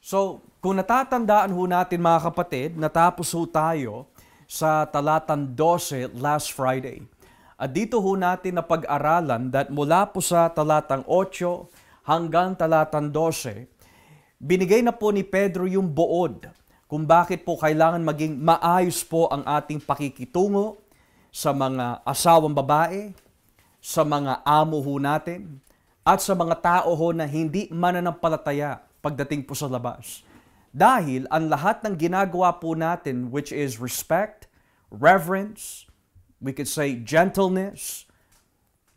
So, kung natatandaan ho natin mga kapatid, natapos ho tayo sa talatang 12 last Friday. At dito ho natin napag-aralan that mula po sa talatang 8 hanggang talatang 12, binigay na po ni Pedro yung buod kung bakit po kailangan maging maayos po ang ating pakikitungo sa mga asawang babae, sa mga amo ho natin, at sa mga tao ho na hindi mananampalataya pagdating po sa labas. Dahil ang lahat ng ginagawa po natin, which is respect, reverence, we could say gentleness,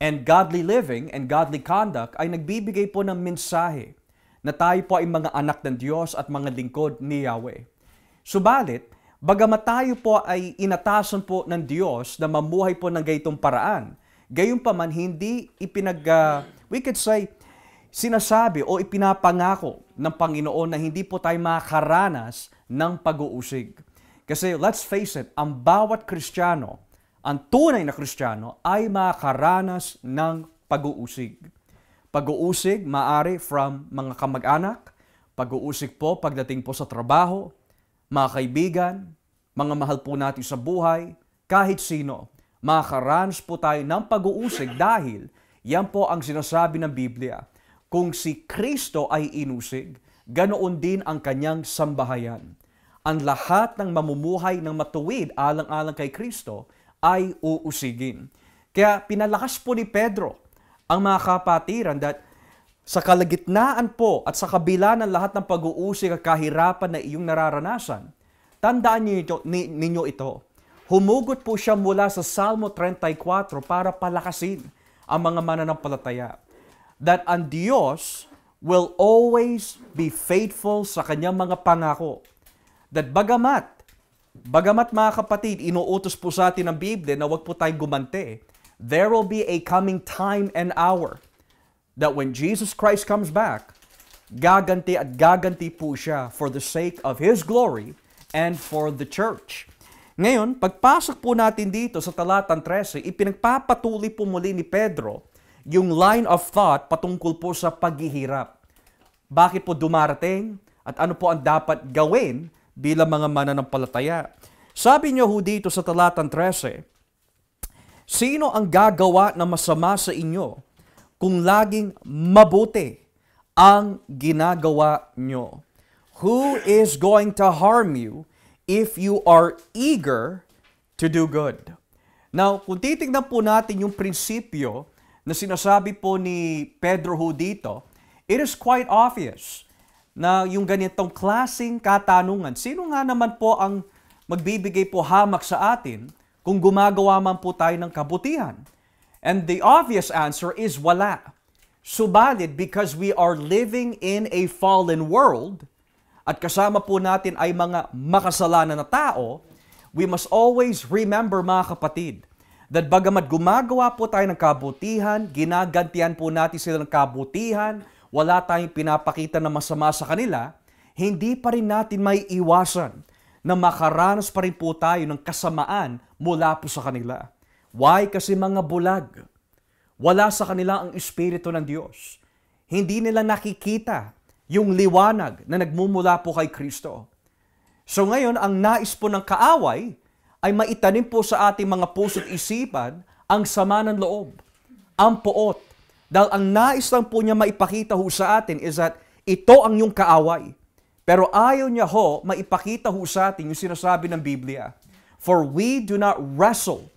and godly living and godly conduct, ay nagbibigay po ng mensahe na tayo po ay mga anak ng Diyos at mga lingkod ni Yahweh. Subalit, bagamat tayo po ay inatasan po ng Diyos na mamuhay po ng gaytong paraan, gayunpaman hindi we could say, sinasabi o ipinapangako ng Panginoon na hindi po tayo makakaranas ng pag-uusig. Kasi let's face it, ang bawat Kristiyano, ang tunay na Kristiyano ay makakaranas ng pag-uusig. Pag-uusig maaari from mga kamag-anak, pag-uusig po pagdating po sa trabaho, mga kaibigan, mga mahal po natin sa buhay, kahit sino. Makakaranas po tayo ng pag-uusig dahil yan po ang sinasabi ng Biblia. Kung si Kristo ay inusig, ganoon din ang kanyang sambahayan. Ang lahat ng mamumuhay ng matuwid alang-alang kay Kristo ay uusigin. Kaya pinalakas po ni Pedro ang mga kapatiran that sa kalagitnaan po at sa kabila ng lahat ng pag-uusig at kahirapan na iyong nararanasan, tandaan ninyo ito. Humugot po siya mula sa Salmo 34 para palakasin ang mga mananampalataya. That ang Diyos will always be faithful sa kanyang mga pangako. That bagamat mga kapatid, inuutos po sa atin ng Biblia na huwag po tayong gumante, there will be a coming time and hour that when Jesus Christ comes back, gaganti po siya for the sake of His glory and for the church. Ngayon, pagpasok po natin dito sa talatang 13, ipinagpapatuloy po muli ni Pedro yung line of thought patungkol po sa paghihirap. Bakit po dumarating at ano po ang dapat gawin bilang mga mananampalataya? Sabi niyo ho dito sa talatang 13, sino ang gagawa na masama sa inyo kung laging mabuti ang ginagawa nyo? Who is going to harm you if you are eager to do good? Now, kung titignan po natin yung prinsipyo na sinasabi po ni Pedro ho dito, it is quite obvious na yung ganitong klaseng katanungan, sino nga naman po ang magbibigay po hamak sa atin kung gumagawa man po tayo ng kabutihan? And the obvious answer is wala. Subalit, because we are living in a fallen world, at kasama po natin ay mga makasalanan na tao, we must always remember mga kapatid, that bagamat gumagawa po tayo ng kabutihan, ginagantihan po natin sila ng kabutihan, wala tayong pinapakita na masama sa kanila, hindi pa rin natin may iwasan na makaranas pa rin po tayo ng kasamaan mula po sa kanila. Why? Kasi mga bulag. Wala sa kanila ang Espiritu ng Diyos. Hindi nila nakikita yung liwanag na nagmumula po kay Kristo. So ngayon, ang nais po ng kaaway ay maitanim po sa ating mga puso't isipan ang sama ng loob, ang poot. Dahil ang nais lang po niya maipakita ho sa atin is that ito ang yung kaaway. Pero ayaw niya ho maipakita ho sa atin yung sinasabi ng Biblia. For we do not wrestle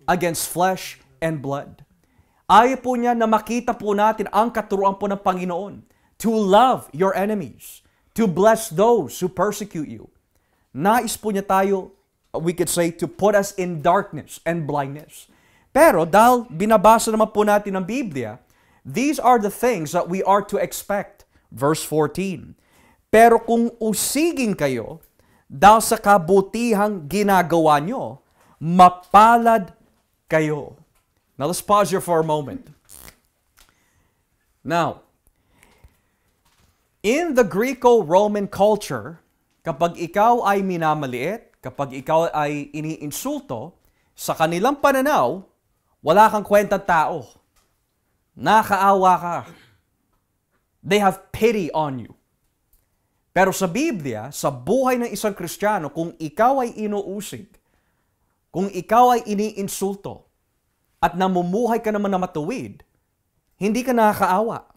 against flesh and blood. Ayaw po niya na makita po natin ang katuruan po ng Panginoon. To love your enemies, to bless those who persecute you. Nais po niya tayo, we could say, to put us in darkness and blindness. Pero dahil binabasa naman po natin ang Biblia, these are the things that we are to expect. Verse 14, pero kung usigin kayo, dahil sa kabutihang ginagawa nyo, mapalad kayo. Now let's pause here for a moment. Now, in the Greco-Roman culture, kapag ikaw ay minamaliit, kapag ikaw ay iniinsulto, sa kanilang pananaw, wala kang kwentang tao. Nakaawa ka. They have pity on you. Pero sa Biblia, sa buhay ng isang Kristiyano, kung ikaw ay inuusig, kung ikaw ay iniinsulto, at namumuhay ka naman na matuwid, hindi ka nakakaawa.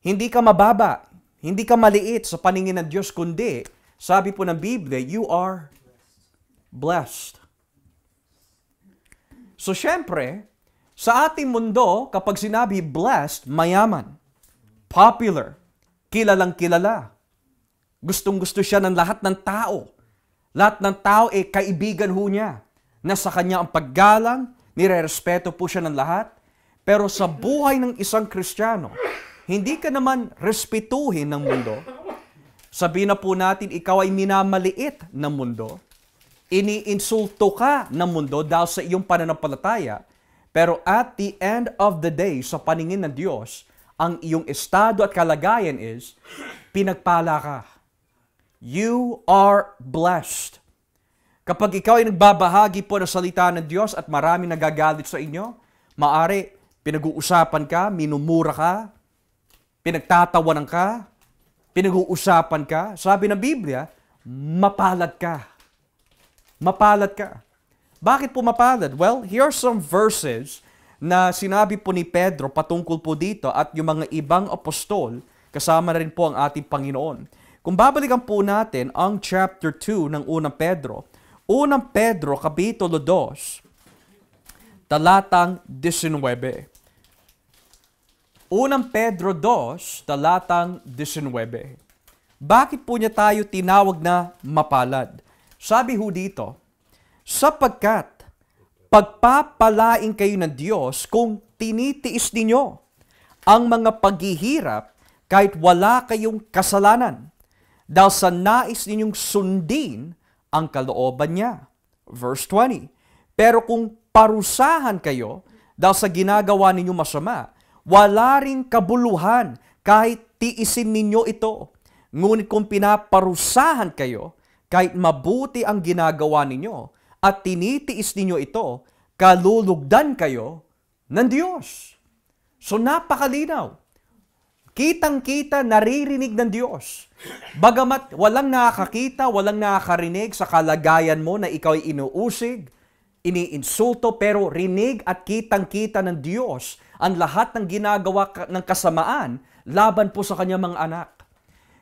Hindi ka mababa, hindi ka maliit sa paningin ng Diyos, kundi, sabi po ng Biblia, you are blessed. So syempre, sa ating mundo, kapag sinabi blessed, mayaman, popular, kilalang kilala, gustong-gusto siya ng lahat ng tao. Lahat ng tao kaibigan ho niya. Nasa kanya ang paggalang, nire-respeto po siya ng lahat. Pero sa buhay ng isang Kristiyano, hindi ka naman respetuhin ng mundo. Sabihin na po natin, ikaw ay minamaliit ng mundo. Iniinsulto ka ng mundo dahil sa iyong pananampalataya. Pero at the end of the day, sa paningin ng Diyos, ang iyong estado at kalagayan is, pinagpala ka. You are blessed. Kapag ikaw ay nagbabahagi po ng salita ng Diyos at marami nagagalit sa inyo, maari pinag-uusapan ka, minumura ka, pinagtatawanan ka, pinag-uusapan ka. Sabi ng Biblia, mapalad ka. Mapalad ka. Bakit po mapalad? Well, here are some verses na sinabi po ni Pedro patungkol po dito at yung mga ibang apostol, kasama na rin po ang ating Panginoon. Kung babalikan po natin ang chapter 2 ng Unang Pedro, Unang Pedro, Kapitulo 2, talatang 19. Unang Pedro 2, talatang 19. Bakit po niya tayo tinawag na mapalad? Sabi ho dito, sapagkat pagpapalain kayo ng Diyos kung tinitiis ninyo ang mga paghihirap kahit wala kayong kasalanan dahil sa nais ninyong sundin ang kalooban niya. Verse 20, pero kung parusahan kayo dahil sa ginagawa ninyong masama, wala ring kabuluhan kahit tiisin ninyo ito. Ngunit kung pinaparusahan kayo, kahit mabuti ang ginagawa ninyo at tinitiis ninyo ito, kalulugdan kayo ng Diyos. So napakalinaw. Kitang-kita, naririnig ng Diyos. Bagamat walang nakakakita, walang nakakarinig sa kalagayan mo na ikaw ay inuusig, iniinsulto, pero rinig at kitang-kita ng Diyos ang lahat ng ginagawa ng kasamaan laban po sa kanyang mga anak.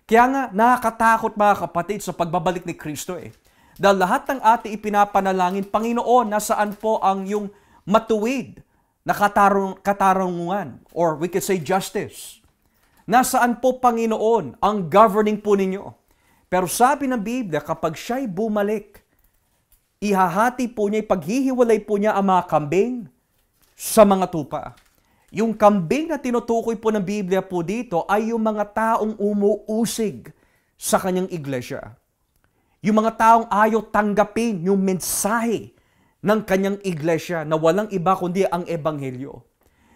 Kaya nga, nakakatakot mga kapatid sa pagbabalik ni Kristo Dahil lahat ng ating ipinapanalangin, Panginoon, nasaan po ang yung matuwid na katarungan, or we could say justice. Nasaan po, Panginoon, ang governing po ninyo? Pero sabi ng Biblia, kapag siya'y bumalik, ihahati po niya, paghihiwalay po niya ang mga kambing sa mga tupa. Yung kambing na tinutukoy po ng Biblia po dito ay yung mga taong umuusig sa kanyang iglesia. Yung mga taong ayaw tanggapin yung mensahe ng kanyang iglesia na walang iba kundi ang ebanghelyo.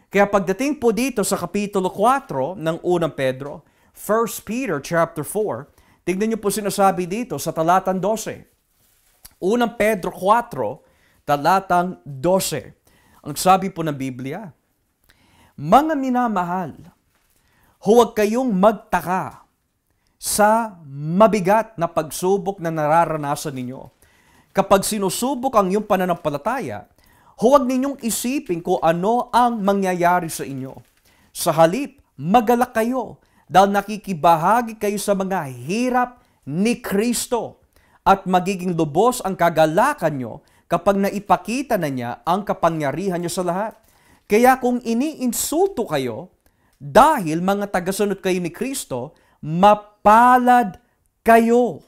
Kaya pagdating po dito sa Kapitulo 4 ng Unang Pedro, 1 Peter chapter 4, tignan niyo po sinasabi dito sa talatang 12. Unang Pedro 4, talatang 12. Ang sabi po ng Biblia, mga minamahal, huwag kayong magtaka sa mabigat na pagsubok na nararanasan ninyo. Kapag sinusubok ang iyong pananampalataya, huwag ninyong isipin kung ano ang mangyayari sa inyo. Sa halip, magalak kayo dahil nakikibahagi kayo sa mga hirap ni Kristo at magiging lubos ang kagalakan nyo kapag naipakita na niya ang kapangyarihan niyo sa lahat. Kaya kung iniinsulto kayo dahil mga tagasunod kayo ni Kristo, mapalad kayo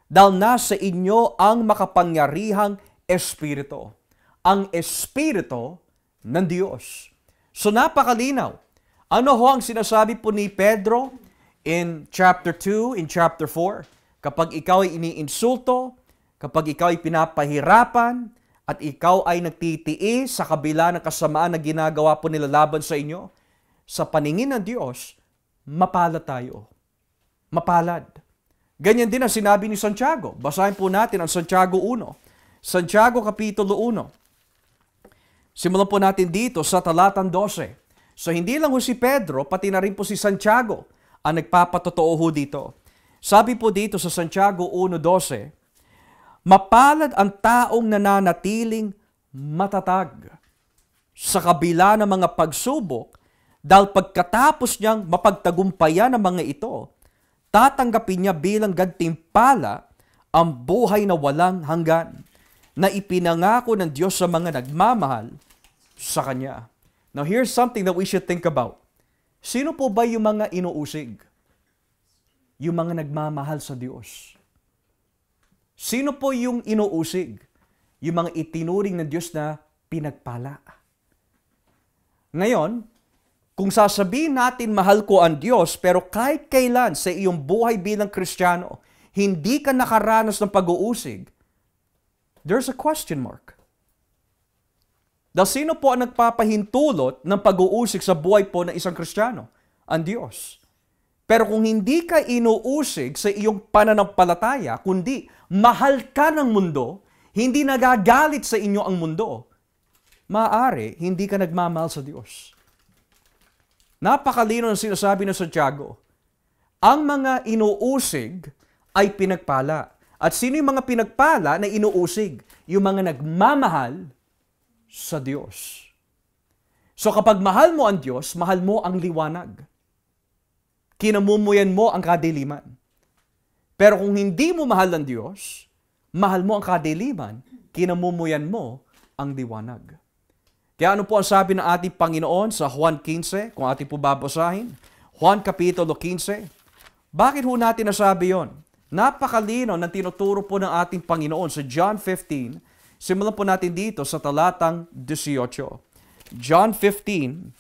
dahil nasa inyo ang makapangyarihang Espiritu. Ang Espiritu ng Diyos. So napakalinaw. Ano ho ang sinasabi po ni Pedro in chapter 2, in chapter 4? Kapag ikaw ay iniinsulto, kapag ikaw ay pinapahirapan, at ikaw ay nagtitiis sa kabila ng kasamaan na ginagawa po nila laban sa inyo, sa paningin ng Diyos, mapalad tayo. Mapalad. Ganyan din ang sinabi ni Santiago. Basahin po natin ang Santiago 1. Santiago Kapitulo 1. Simulan po natin dito sa talatang 12. So hindi lang po si Pedro, pati na rin po si Santiago ang nagpapatotoo ho dito. Sabi po dito sa Santiago 1:12, mapalad ang taong nananatiling matatag sa kabila ng mga pagsubok dahil pagkatapos niyang mapagtagumpayan ang mga ito, tatanggapin niya bilang gantimpala ang buhay na walang hanggan na ipinangako ng Diyos sa mga nagmamahal sa Kanya. Now here's something that we should think about. Sino po ba yung mga inuusig? Yung mga nagmamahal sa Diyos. Sino po yung inuusig? Yung mga itinuring ng Diyos na pinagpala. Ngayon, kung sasabihin natin mahal ko ang Diyos, pero kahit kailan sa iyong buhay bilang Kristiyano, hindi ka nakaranas ng pag-uusig, there's a question mark. Dahil sino po ang nagpapahintulot ng pag-uusig sa buhay po ng isang Kristiyano? Ang Diyos. Pero kung hindi ka inuusig sa iyong pananampalataya, kundi mahal ka ng mundo, hindi nagagalit sa inyo ang mundo, maaari hindi ka nagmamahal sa Diyos. Napakalino ng sinasabi ng Santiago. Ang mga inuusig ay pinagpala. At sino yung mga pinagpala na inuusig? Yung mga nagmamahal sa Diyos. So kapag mahal mo ang Diyos, mahal mo ang liwanag. Kinamumuyan mo ang kadiliman. Pero kung hindi mo mahal ang Diyos, mahal mo ang kadiliman, kinamumuyan mo ang liwanag. Kaya ano po ang sabi ng ating Panginoon sa Juan 15, kung ating po babasahin? Juan Kapitulo 15. Bakit ho natin nasabi yon? Napakalino ng tinuturo po ng ating Panginoon sa John 15. Simulan po natin dito sa talatang 18. John 15,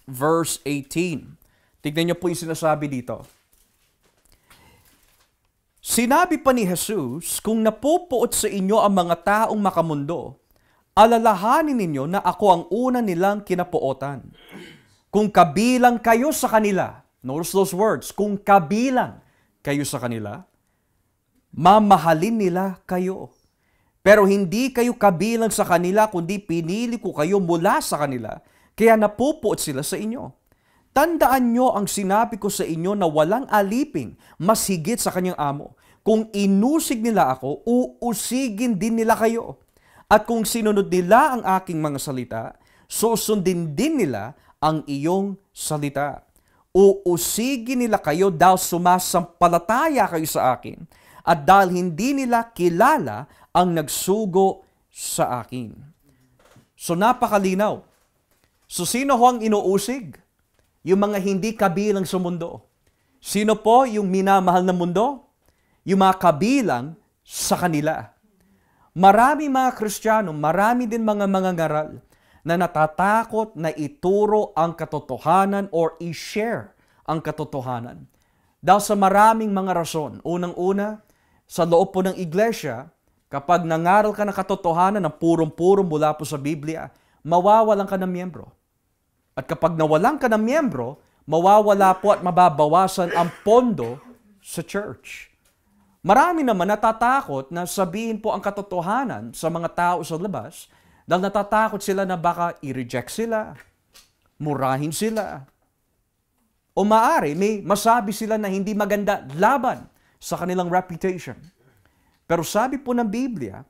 verse 18. Tignan niyo po yung sinasabi dito. Sinabi pa ni Jesus, kung napupuot sa inyo ang mga taong makamundo, alalahanin ninyo na ako ang una nilang kinapuotan. Kung kabilang kayo sa kanila, notice those words, kung kabilang kayo sa kanila, mamahalin nila kayo. Pero hindi kayo kabilang sa kanila, kundi pinili ko kayo mula sa kanila, kaya napupuot sila sa inyo. Tandaan nyo ang sinabi ko sa inyo na walang aliping mas higit sa kanyang amo. Kung inusig nila ako, uusigin din nila kayo. At kung sinunod nila ang aking mga salita, susundin din nila ang iyong salita. Uusigin nila kayo dahil sumasampalataya kayo sa akin at dahil hindi nila kilala ang nagsugo sa akin. So napakalinaw. So sino ho ang inuusig? Yung mga hindi kabilang sa mundo. Sino po yung minamahal ng mundo? Yung mga kabilang sa kanila. Marami mga Kristiyano, marami din mga mangangaral na natatakot na ituro ang katotohanan or i-share ang katotohanan. Dahil sa maraming mga rason. Unang-una, sa loob po ng iglesia, kapag nangaral ka ng katotohanan ng purong-puro mula po sa Biblia, mawawalan ka ng miyembro. At kapag nawalan ka ng miyembro, mawawala po at mababawasan ang pondo sa church. Marami naman natatakot na sabihin po ang katotohanan sa mga tao sa labas dahil natatakot sila na baka i-reject sila, murahin sila. O maaari, may masabi sila na hindi maganda laban sa kanilang reputation. Pero sabi po ng Biblia,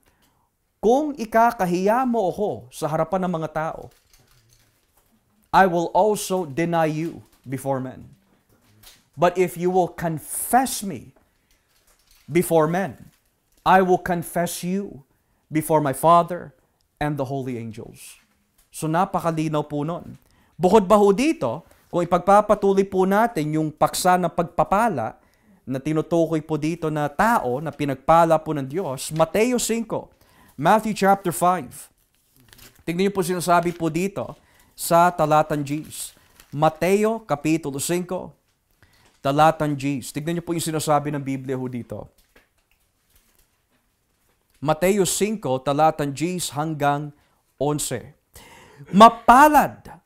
kung ikakahiya mo ako sa harapan ng mga tao, I will also deny you before men. But if you will confess me before men, I will confess you before my Father and the holy angels. So napakalinaw po nun. Bukod ba ho dito, kung ipagpapatuloy po natin yung paksa ng pagpapala na tinutukoy po dito na tao na pinagpala po ng Diyos, Mateo 5, Matthew chapter 5. Tingnan niyo po sinasabi po dito sa talatan Gs. Mateo kapitulo 5, talatan Gs. Tignan niyo po yung sinasabi ng Biblia ho dito. Mateo 5, talatan Gs hanggang 11. Mapalad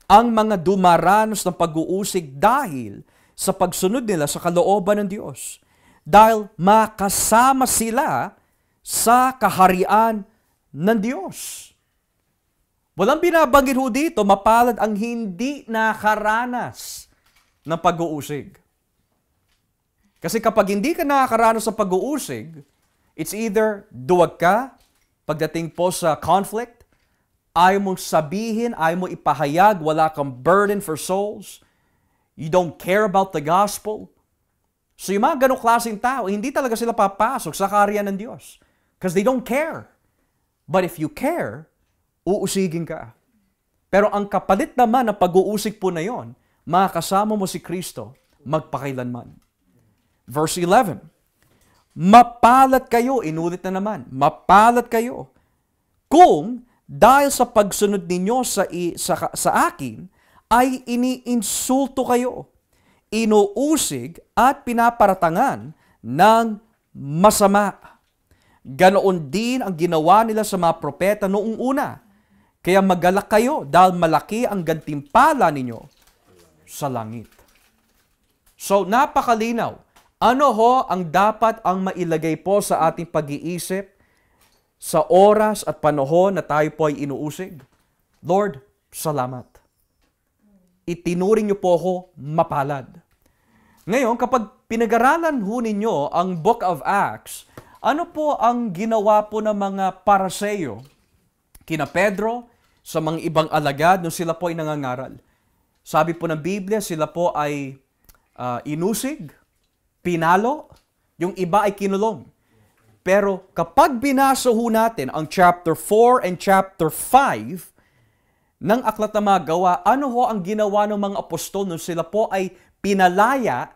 ang mga dumaranas ng pag-uusig dahil sa pagsunod nila sa kalooban ng Diyos. Dahil makasama sila sa kaharian ng Diyos. Walang binabanggit ho dito, mapalad ang hindi nakaranas ng pag-uusig. Kasi kapag hindi ka nakakaranas sa pag-uusig, it's either duwag ka pagdating po sa conflict, ayaw mong sabihin, ayaw mo ipahayag, wala kang burden for souls, you don't care about the gospel. So yung mga ganong klaseng tao, hindi talaga sila papasok sa kaharian ng Diyos. Because they don't care. But if you care, uusigin ka. Pero ang kapalit naman ng pag-uusig po na yon, makakasama mo si Kristo magpakailanman. Verse 11, mapalat kayo, inulit na naman, mapalat kayo, kung dahil sa pagsunod ninyo sa akin, ay iniinsulto kayo, inuusig at pinaparatangan ng masama. Ganoon din ang ginawa nila sa mga propeta noong una. Kaya magalak kayo dahil malaki ang gantimpala ninyo sa langit. So, napakalinaw. Ano ho ang dapat ang mailagay po sa ating pag-iisip sa oras at panahon na tayo po ay inuusig? Lord, salamat. Itinuring niyo po ako mapalad. Ngayon, kapag pinag-aralan ho ninyo ang Book of Acts, ano po ang ginawa po ng mga Paraseyo kina Pedro sa mga ibang alagad nung sila po ay nangangaral? Sabi po ng Biblia, sila po ay inusig, pinalo, yung iba ay kinulong. Pero kapag binasa ho natin ang chapter 4 and chapter 5 ng Aklat ng Mga Gawa, ano ho ang ginawa ng mga apostol nung sila po ay pinalaya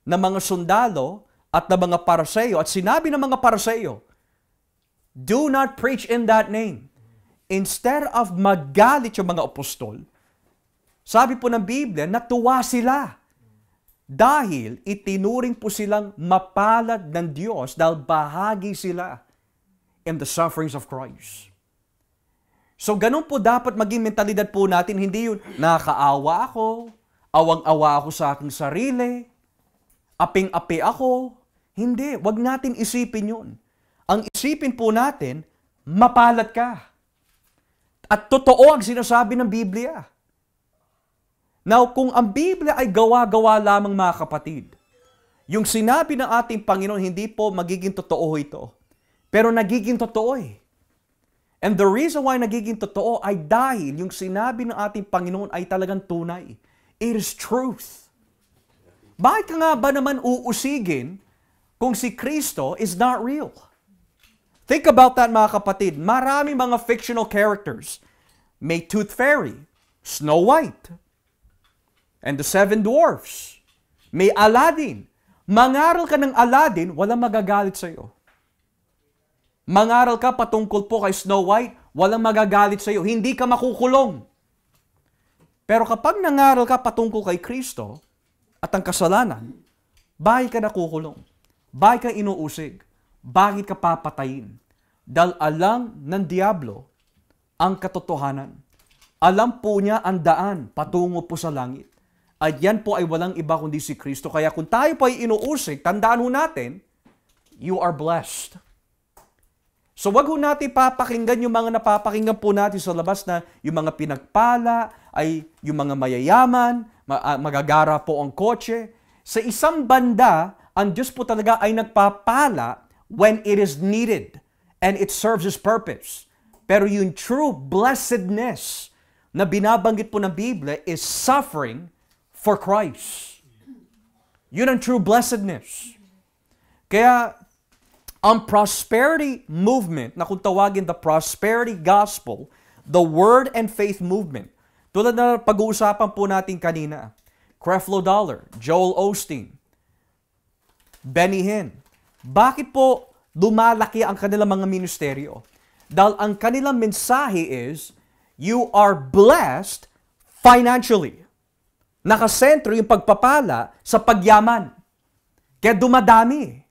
ng mga sundalo at ng mga Paraseyo? At sinabi ng mga Paraseyo, do not preach in that name. Instead of magalit yung mga apostol, sabi po ng Biblia, natuwa sila. Dahil itinuring po silang mapalad ng Diyos dahil bahagi sila in the sufferings of Christ. So ganun po dapat maging mentalidad po natin, hindi yun nakakaawa ako, awang-awa ako sa aking sarili, aping-api ako. Hindi, wag natin isipin yun. Ang isipin po natin, mapalad ka. At totoo ang sinasabi ng Biblia. Now, kung ang Biblia ay gawa-gawa lamang mga kapatid, yung sinabi ng ating Panginoon, hindi po magiging totoo ito. Pero nagiging totoo eh. And the reason why nagiging totoo ay dahil yung sinabi ng ating Panginoon ay talagang tunay. It is truth. Bakit ka nga ba naman uusigin kung si Kristo is not real? Think about that mga kapatid. Maraming mga fictional characters. May Tooth Fairy, Snow White, and the Seven Dwarfs. May Aladdin. Mangaral ka ng Aladdin, walang magagalit sa iyo. Mangaral ka patungkol po kay Snow White, walang magagalit sa iyo. Hindi ka makukulong. Pero kapag nangaral ka patungkol kay Kristo at ang kasalanan, bakit ka nakukulong? Bakit ka inuusig? Bakit ka papatayin? Dahil alam ng Diablo ang katotohanan. Alam po niya ang daan patungo po sa langit. At yan po ay walang iba kundi si Kristo. Kaya kung tayo po ay inuusig, tandaan ho natin, you are blessed. So wag ho natin papakinggan yung mga napapakinggan po natin sa labas na yung mga pinagpala, ay yung mga mayayaman, magagara po ang kotse. Sa isang banda, ang Diyos po talaga ay nagpapala when it is needed and it serves His purpose. Pero yung true blessedness na binabanggit po ng Biblia is suffering for Christ. Yun ang true blessedness. Kaya, ang prosperity movement, na kung tawagin the prosperity gospel, the word and faith movement, tulad na pag-uusapan po natin kanina, Creflo Dollar, Joel Osteen, Benny Hinn, bakit po lumalaki ang kanilang mga ministeryo? Dahil ang kanilang mensahe is, you are blessed financially. Nakasentro yung pagpapala sa pagyaman. Kaya dumadami.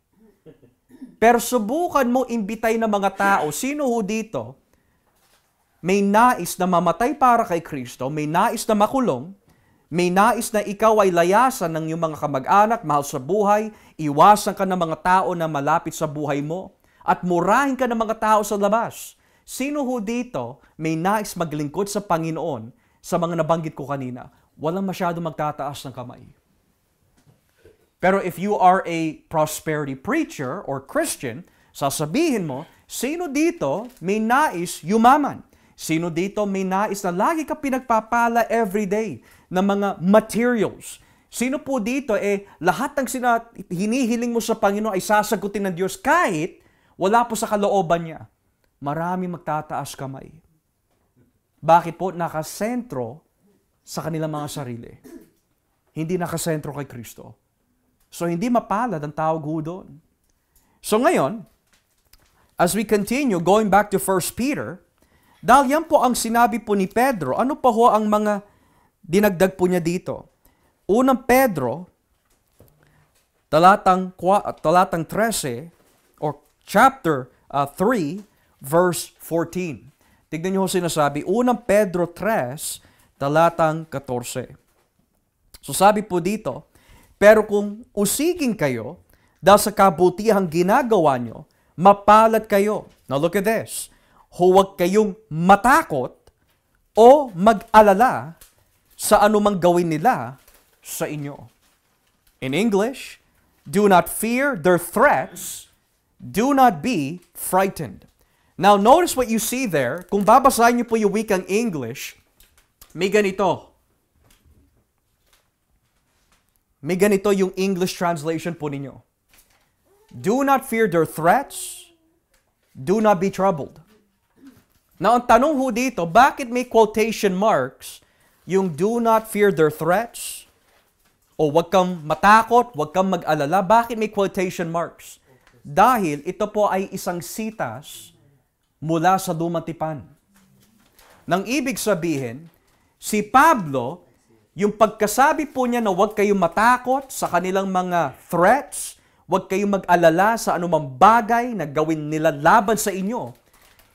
Pero subukan mo imbitay ng mga tao, sino ho dito, may nais na mamatay para kay Kristo, may nais na makulong, may nais na ikaw ay layasan ng iyong mga kamag-anak, mahal sa buhay, iwasan ka ng mga tao na malapit sa buhay mo, at murahin ka ng mga tao sa labas. Sino ho dito may nais maglingkod sa Panginoon sa mga nabanggit ko kanina? Walang masyado magtataas ng kamay. Pero if you are a prosperity preacher or Christian, sasabihin mo, sino dito may nais yumaman? Sino dito may nais na lagi ka pinagpapala everyday ng mga materials? Sino po dito lahat ng hinihiling mo sa Panginoon ay sasagutin ng Diyos kahit wala po sa kalooban niya? Marami magtataas kamay. Bakit po? Nakasentro sa kanilang mga sarili. Hindi nakasentro kay Kristo. So, hindi mapalad ang tawag ho doon. So, ngayon, as we continue, going back to 1 Peter, dahil yan po ang sinabi po ni Pedro, ano pa ho ang mga dinagdag po niya dito? Unang Pedro, talatang 13, or chapter 3, verse 14. Tignan niyo ho sinasabi, unang Pedro 3, talatang 14. So sabi po dito, pero kung usigin kayo, dahil sa kabutihang ginagawa nyo, mapalad kayo. Now look at this. Huwag kayong matakot o mag-alala sa anumang gawin nila sa inyo. In English, do not fear their threats, do not be frightened. Now notice what you see there. Kung babasahin niyo po yung wikang English, may ganito. May ganito yung English translation po ninyo. Do not fear their threats. Do not be troubled. Now, ang tanong ho dito, bakit may quotation marks yung do not fear their threats? O wag kang matakot, wag kang mag-alala. Bakit may quotation marks? Dahil ito po ay isang sitas mula sa Lumang Tipan. Nang ibig sabihin, si Pablo, yung pagkasabi po niya na huwag kayong matakot sa kanilang mga threats, huwag kayong mag-alala sa anumang bagay na gawin nila laban sa inyo,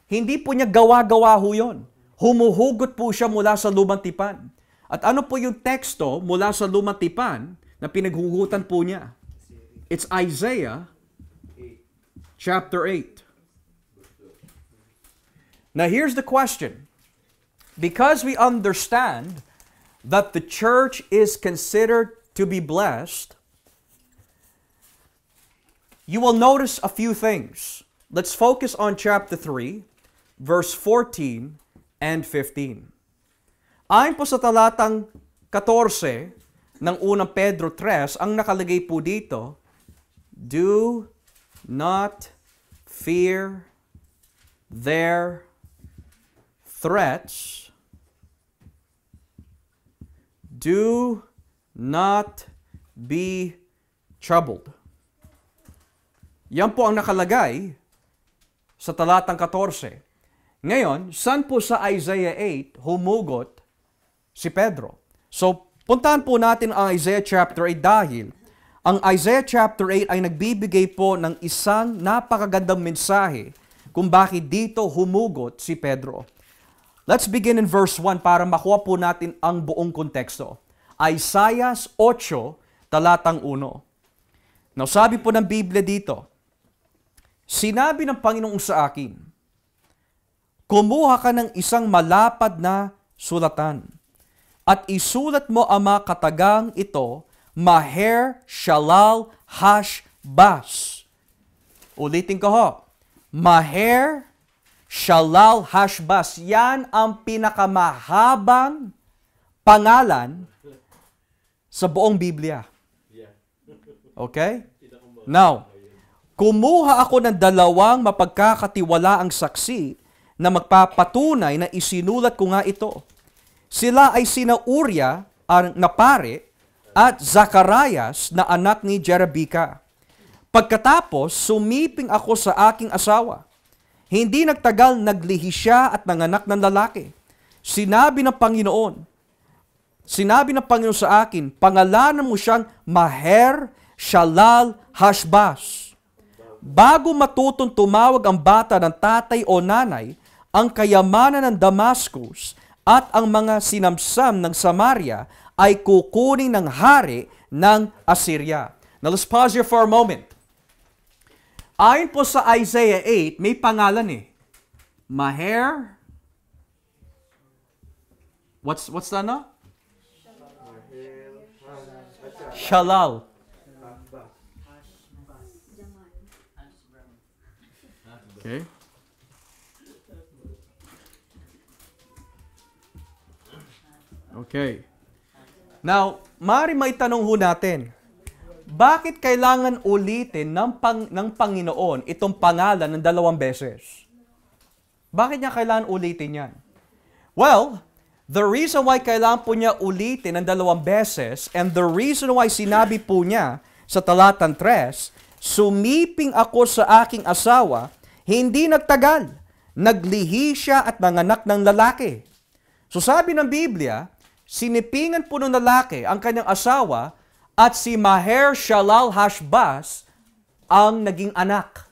hindi po niya gawa-gawa ho yun. Humuhugot po siya mula sa Lumang Tipan. At ano po yung teksto mula sa Lumang Tipan na pinaghuhutan po niya? It's Isaiah chapter 8. Now here's the question. Because we understand that the church is considered to be blessed, you will notice a few things. Let's focus on chapter 3, verse 14 and 15. Ayon po sa talatang 14 ng unang Pedro 3, ang nakalagay po dito, do not fear their threats. Do not be troubled. Yan po ang nakalagay sa talatang 14. Ngayon, saan po sa Isaiah 8 humugot si Pedro? So, puntahan po natin ang Isaiah chapter 8 dahil ang Isaiah chapter 8 ay nagbibigay po ng isang napakagandang mensahe kung bakit dito humugot si Pedro. Let's begin in verse 1 para makuha po natin ang buong konteksto. Isaiah 8, talatang 1. Now, sabi po ng Biblia dito, sinabi ng Panginoon sa akin, kumuha ka ng isang malapad na sulatan at isulat mo ang mga katagang ito, Maher Shalal Hashbaz. Ulitin ko ho, Maher Shalal Hashbaz. Yan ang pinakamahabang pangalan sa buong Biblia. Okay? Now, kumuha ako ng dalawang mapagkakatiwalaang saksi na magpapatunay na isinulat ko nga ito. Sila ay sina Uriah ang napare at Zacarias na anak ni Jerebika. Pagkatapos, sumiping ako sa aking asawa. Hindi nagtagal, naglihi siya at nanganak ng lalaki. Sinabi ng Panginoon sa akin, pangalanan mo siyang Maher Shalal Hashbaz. Bago matutong tumawag ang bata ng tatay o nanay, ang kayamanan ng Damascus at ang mga sinamsam ng Samaria ay kukunin ng hari ng Assyria. Now let's pause here for a moment. Ayon po sa Isaiah 8, may pangalan Maher. What's that na? Shalal. Okay. Okay. Now, maaari may tanong ho natin, bakit kailangan ulitin ng Panginoon itong pangalan ng 2 beses? Bakit niya kailangan ulitin yan? Well, the reason why kailangan po niya ulitin ng 2 beses and the reason why sinabi po niya sa talatang 3, sumiping ako sa aking asawa, hindi nagtagal, naglihi siya at nanganak ng lalaki. So sabi ng Biblia, sinipingan po ng lalaki ang kanyang asawa at si Maher-shalal-hash-baz ang naging anak.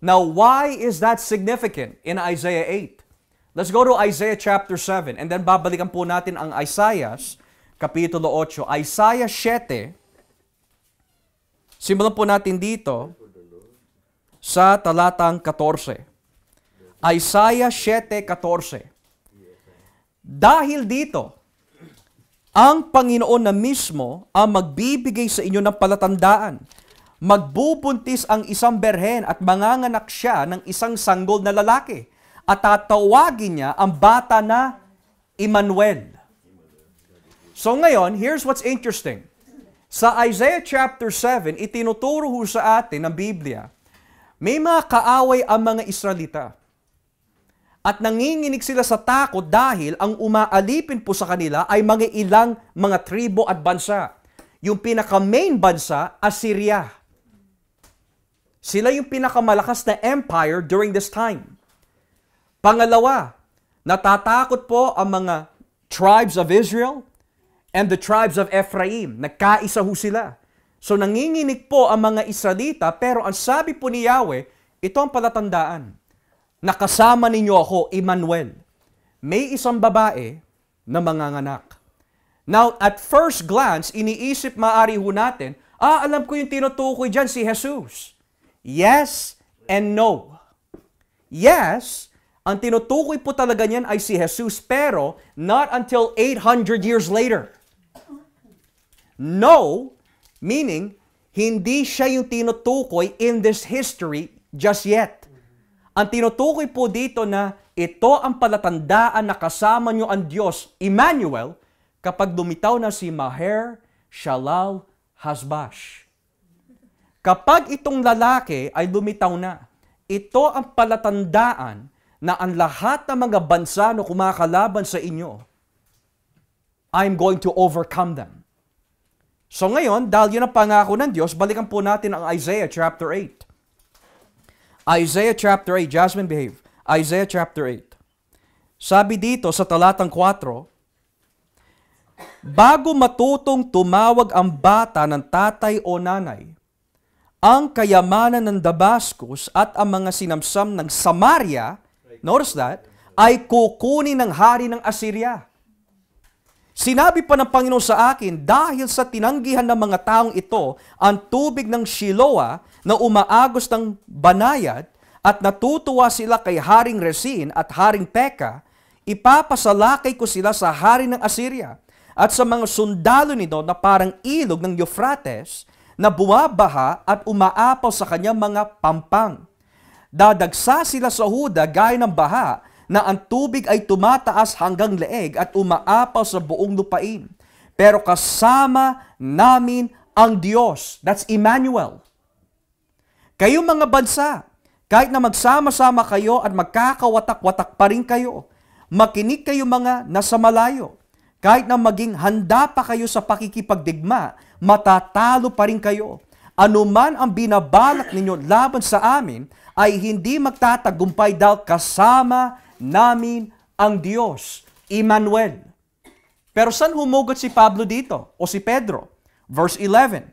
Now, why is that significant in Isaiah 8? Let's go to Isaiah chapter 7 and then babalikan po natin ang Isaiah kapitulo 8. Isaiah 7, simulan po natin dito sa talatang 14. Isaiah 7:14. Dahil dito, ang Panginoon na mismo ang magbibigay sa inyo ng palatandaan. Magbubuntis ang isang berhen at manganganak siya ng isang sanggol na lalaki. At tatawagin niya ang bata na Emmanuel. So ngayon, here's what's interesting. Sa Isaiah chapter 7, itinuturo ho sa atin ng Biblia, may mga kaaway ang mga Israelita. At nanginginig sila sa takot dahil ang umaalipin po sa kanila ay mga ilang mga tribo at bansa. Yung pinaka-main bansa, Assyria. Sila yung pinakamalakas na empire during this time. Pangalawa, natatakot po ang mga tribes of Israel and the tribes of Ephraim. Nagkaisa ho sila. So nanginginig po ang mga Israelita, pero ang sabi po ni Yahweh, ito ang palatandaan. Nakasama ninyo ako, Emmanuel. May isang babae na manganganak. Now, at first glance, iniisip maari ho natin, alam ko yung tinutukoy dyan si Jesus. Yes and no. Yes, ang tinutukoy po talaga niyan ay si Jesus, pero not until 800 years later. No, meaning, hindi siya yung tinutukoy in this history just yet. Ang tinutukoy po dito na ito ang palatandaan na kasama nyo ang Diyos, Emmanuel, kapag lumitaw na si Maher-shalal-hash-baz. Kapag itong lalaki ay lumitaw na, ito ang palatandaan na ang lahat ng mga bansa na kumakalaban sa inyo, I'm going to overcome them. So ngayon, dahil yun ang pangako ng Diyos, balikan po natin ang Isaiah chapter 8. Isaiah chapter 8, Jasmine behave. Isaiah chapter 8. Sabi dito sa talatang 4, bago matutong tumawag ang bata ng tatay o nanay, ang kayamanan ng Damascus at ang mga sinamsam ng Samaria, notice that, ay kukunin ng hari ng Assyria. Sinabi pa ng Panginoon sa akin, dahil sa tinanggihan ng mga taong ito, ang tubig ng Shiloah na umaagos ng banayad at natutuwa sila kay Haring Rezin at Haring Peka, ipapasalakay ko sila sa hari ng Assyria at sa mga sundalo nito na parang ilog ng Euphrates na bumabaha at umaapaw sa kanyang mga pampang. Dadagsa sila sa Huda gaya ng baha na ang tubig ay tumataas hanggang leeg at umaapaw sa buong lupain. Pero kasama namin ang Diyos. That's Emmanuel. Kayong mga bansa, kahit na magsama-sama kayo at magkakawatak-watak pa rin kayo, makinig kayo mga nasa malayo. Kahit na maging handa pa kayo sa pakikipagdigma, matatalo pa rin kayo. Anuman ang binabalak ninyo laban sa amin, ay hindi magtatagumpay dahil kasama namin ang Diyos, Emmanuel. Pero saan humugot si Pablo dito? O si Pedro? Verse 11.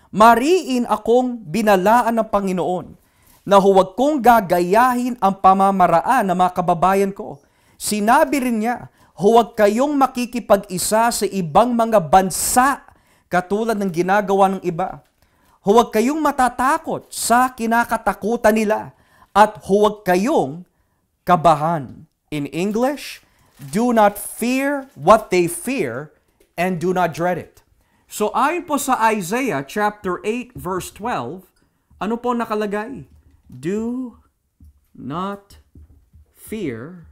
Mariin akong binalaan ng Panginoon na huwag kong gagayahin ang pamamaraan ng mga kababayan ko. Sinabi rin niya, huwag kayong makikipag-isa sa ibang mga bansa katulad ng ginagawa ng iba. Huwag kayong matatakot sa kinakatakutan nila at huwag kayong kabahan. In English, do not fear what they fear and do not dread it. So ayon po sa Isaiah chapter 8 verse 12, ano po nakalagay? Do not fear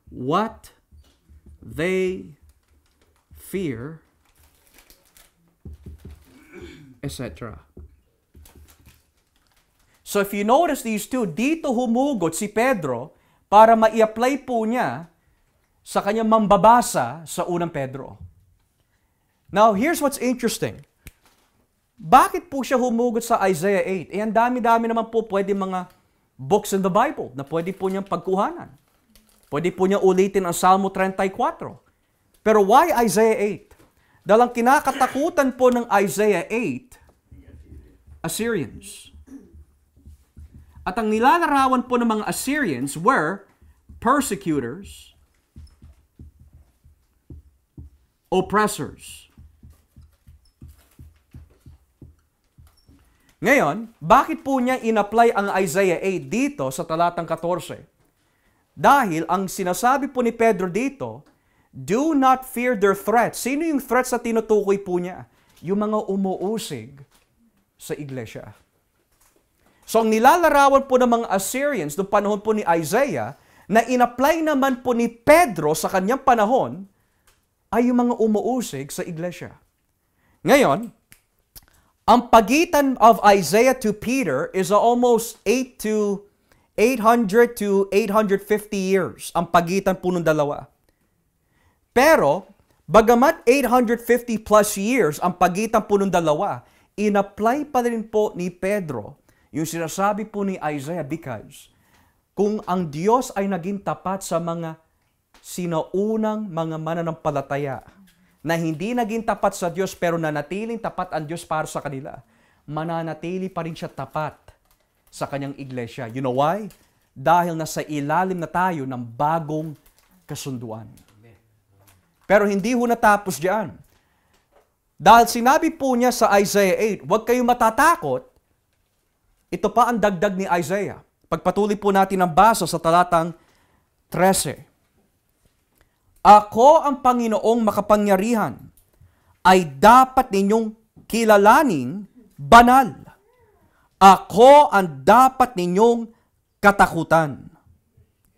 what they fear, etc. So if you notice these two, dito humugot si Pedro para ma-i-apply po niya sa kanyang mambabasa sa unang Pedro. Now, here's what's interesting. Bakit po siya humugot sa Isaiah 8? Ang dami-dami naman po pwede mga books in the Bible na pwede po niyang pagkuhanan. Pwede po niya ulitin ang Salmo 34. Pero why Isaiah 8? Dahil ang kinakatakutan po ng Isaiah 8, Assyrians. At ang nilalarawan po ng mga Assyrians were persecutors, oppressors. Ngayon, bakit po niya in-apply ang Isaiah 8 dito sa talatang 14? Dahil ang sinasabi po ni Pedro dito, do not fear their threats. Sino yung threats na tinutukoy po niya? Yung mga umuusig sa iglesia. So, ang nilalarawan po ng mga Assyrians noong panahon po ni Isaiah, na in-apply naman po ni Pedro sa kanyang panahon, ay yung mga umuusig sa iglesia. Ngayon, ang pagitan of Isaiah to Peter is almost 800 to 850 years. Ang pagitan po ng dalawa. Pero, bagamat 850 plus years ang pagitan po ng dalawa, in-apply pa rin po ni Pedro yung sinasabi po ni Isaiah because kung ang Diyos ay naging tapat sa mga sinaunang mga mananampalataya na hindi naging tapat sa Diyos pero nanatiling tapat ang Diyos para sa kanila, mananatili pa rin siya tapat sa kanyang iglesia. You know why? Dahil nasa ilalim na tayo ng bagong kasunduan. Pero hindi ho natapos diyan. Dahil sinabi po niya sa Isaiah 8, huwag kayong matatakot. Ito pa ang dagdag ni Isaiah. Pagpatuloy po natin ang basa sa talatang 13. Ako ang Panginoong makapangyarihan, ay dapat ninyong kilalaning banal. Ako ang dapat ninyong katakutan.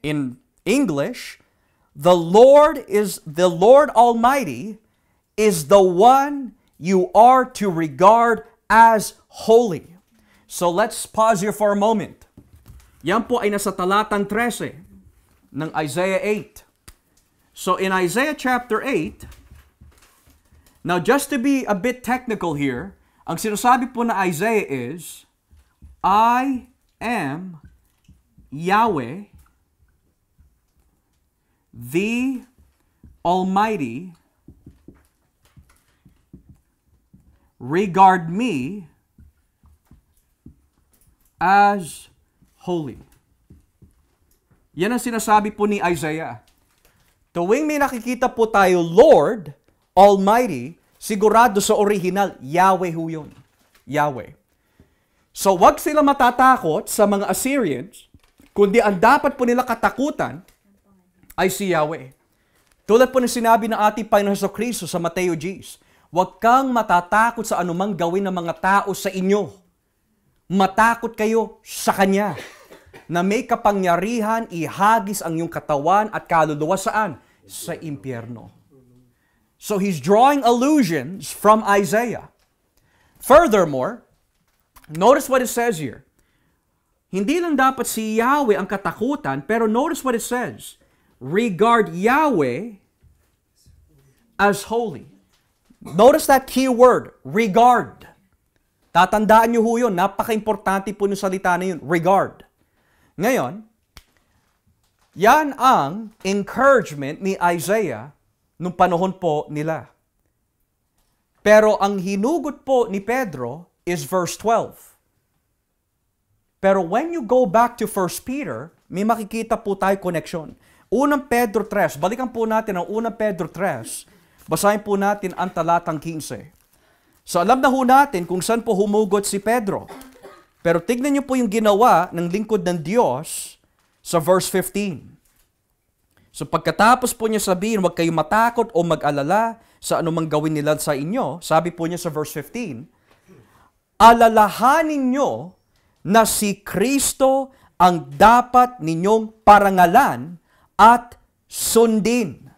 In English, the Lord Almighty is the one you are to regard as holy. So let's pause here for a moment. Yan po ay nasa talatang 13 ng Isaiah 8. So in Isaiah chapter 8, now just to be a bit technical here, ang sinasabi po na Isaiah is, I am Yahweh, the Almighty, regard me as holy. Yan ang sinasabi po ni Isaiah. Tuwing may nakikita po tayo, Lord Almighty, sigurado sa original, Yahweh ho yun. Yahweh. So wag sila matatakot sa mga Assyrians, kundi ang dapat po nila katakutan ay si Yahweh. Tulad po ng sinabi ng ating Panginoon Jesucristo sa Mateo 10, huwag kang matatakot sa anumang gawin ng mga tao sa inyo. Matakot kayo sa Kanya na may kapangyarihan ihagis ang iyong katawan at kaluluwa saan? Sa impyerno. So he's drawing allusions from Isaiah. Furthermore, notice what it says here. Hindi lang dapat si Yahweh ang katakutan, pero notice what it says. Regard Yahweh as holy. Notice that key word, regard. Tatandaan niyo ho yun, napaka-importante po ng salita na yun, regard. Ngayon, yan ang encouragement ni Isaiah nung panahon po nila. Pero ang hinugot po ni Pedro is verse 12. Pero when you go back to 1 Peter, may makikita po tayo connection. Unang Pedro 3, balikan po natin ang unang Pedro 3, basahin po natin ang talatang 15. So alam na ho natin kung saan po humugot si Pedro. Pero tignan niyo po yung ginawa ng lingkod ng Diyos sa verse 15. So pagkatapos po niya sabihin, huwag kayong matakot o mag-alala sa anumang gawin nila sa inyo, sabi po niya sa verse 15, alalahanin niyo na si Kristo ang dapat ninyong parangalan at sundin.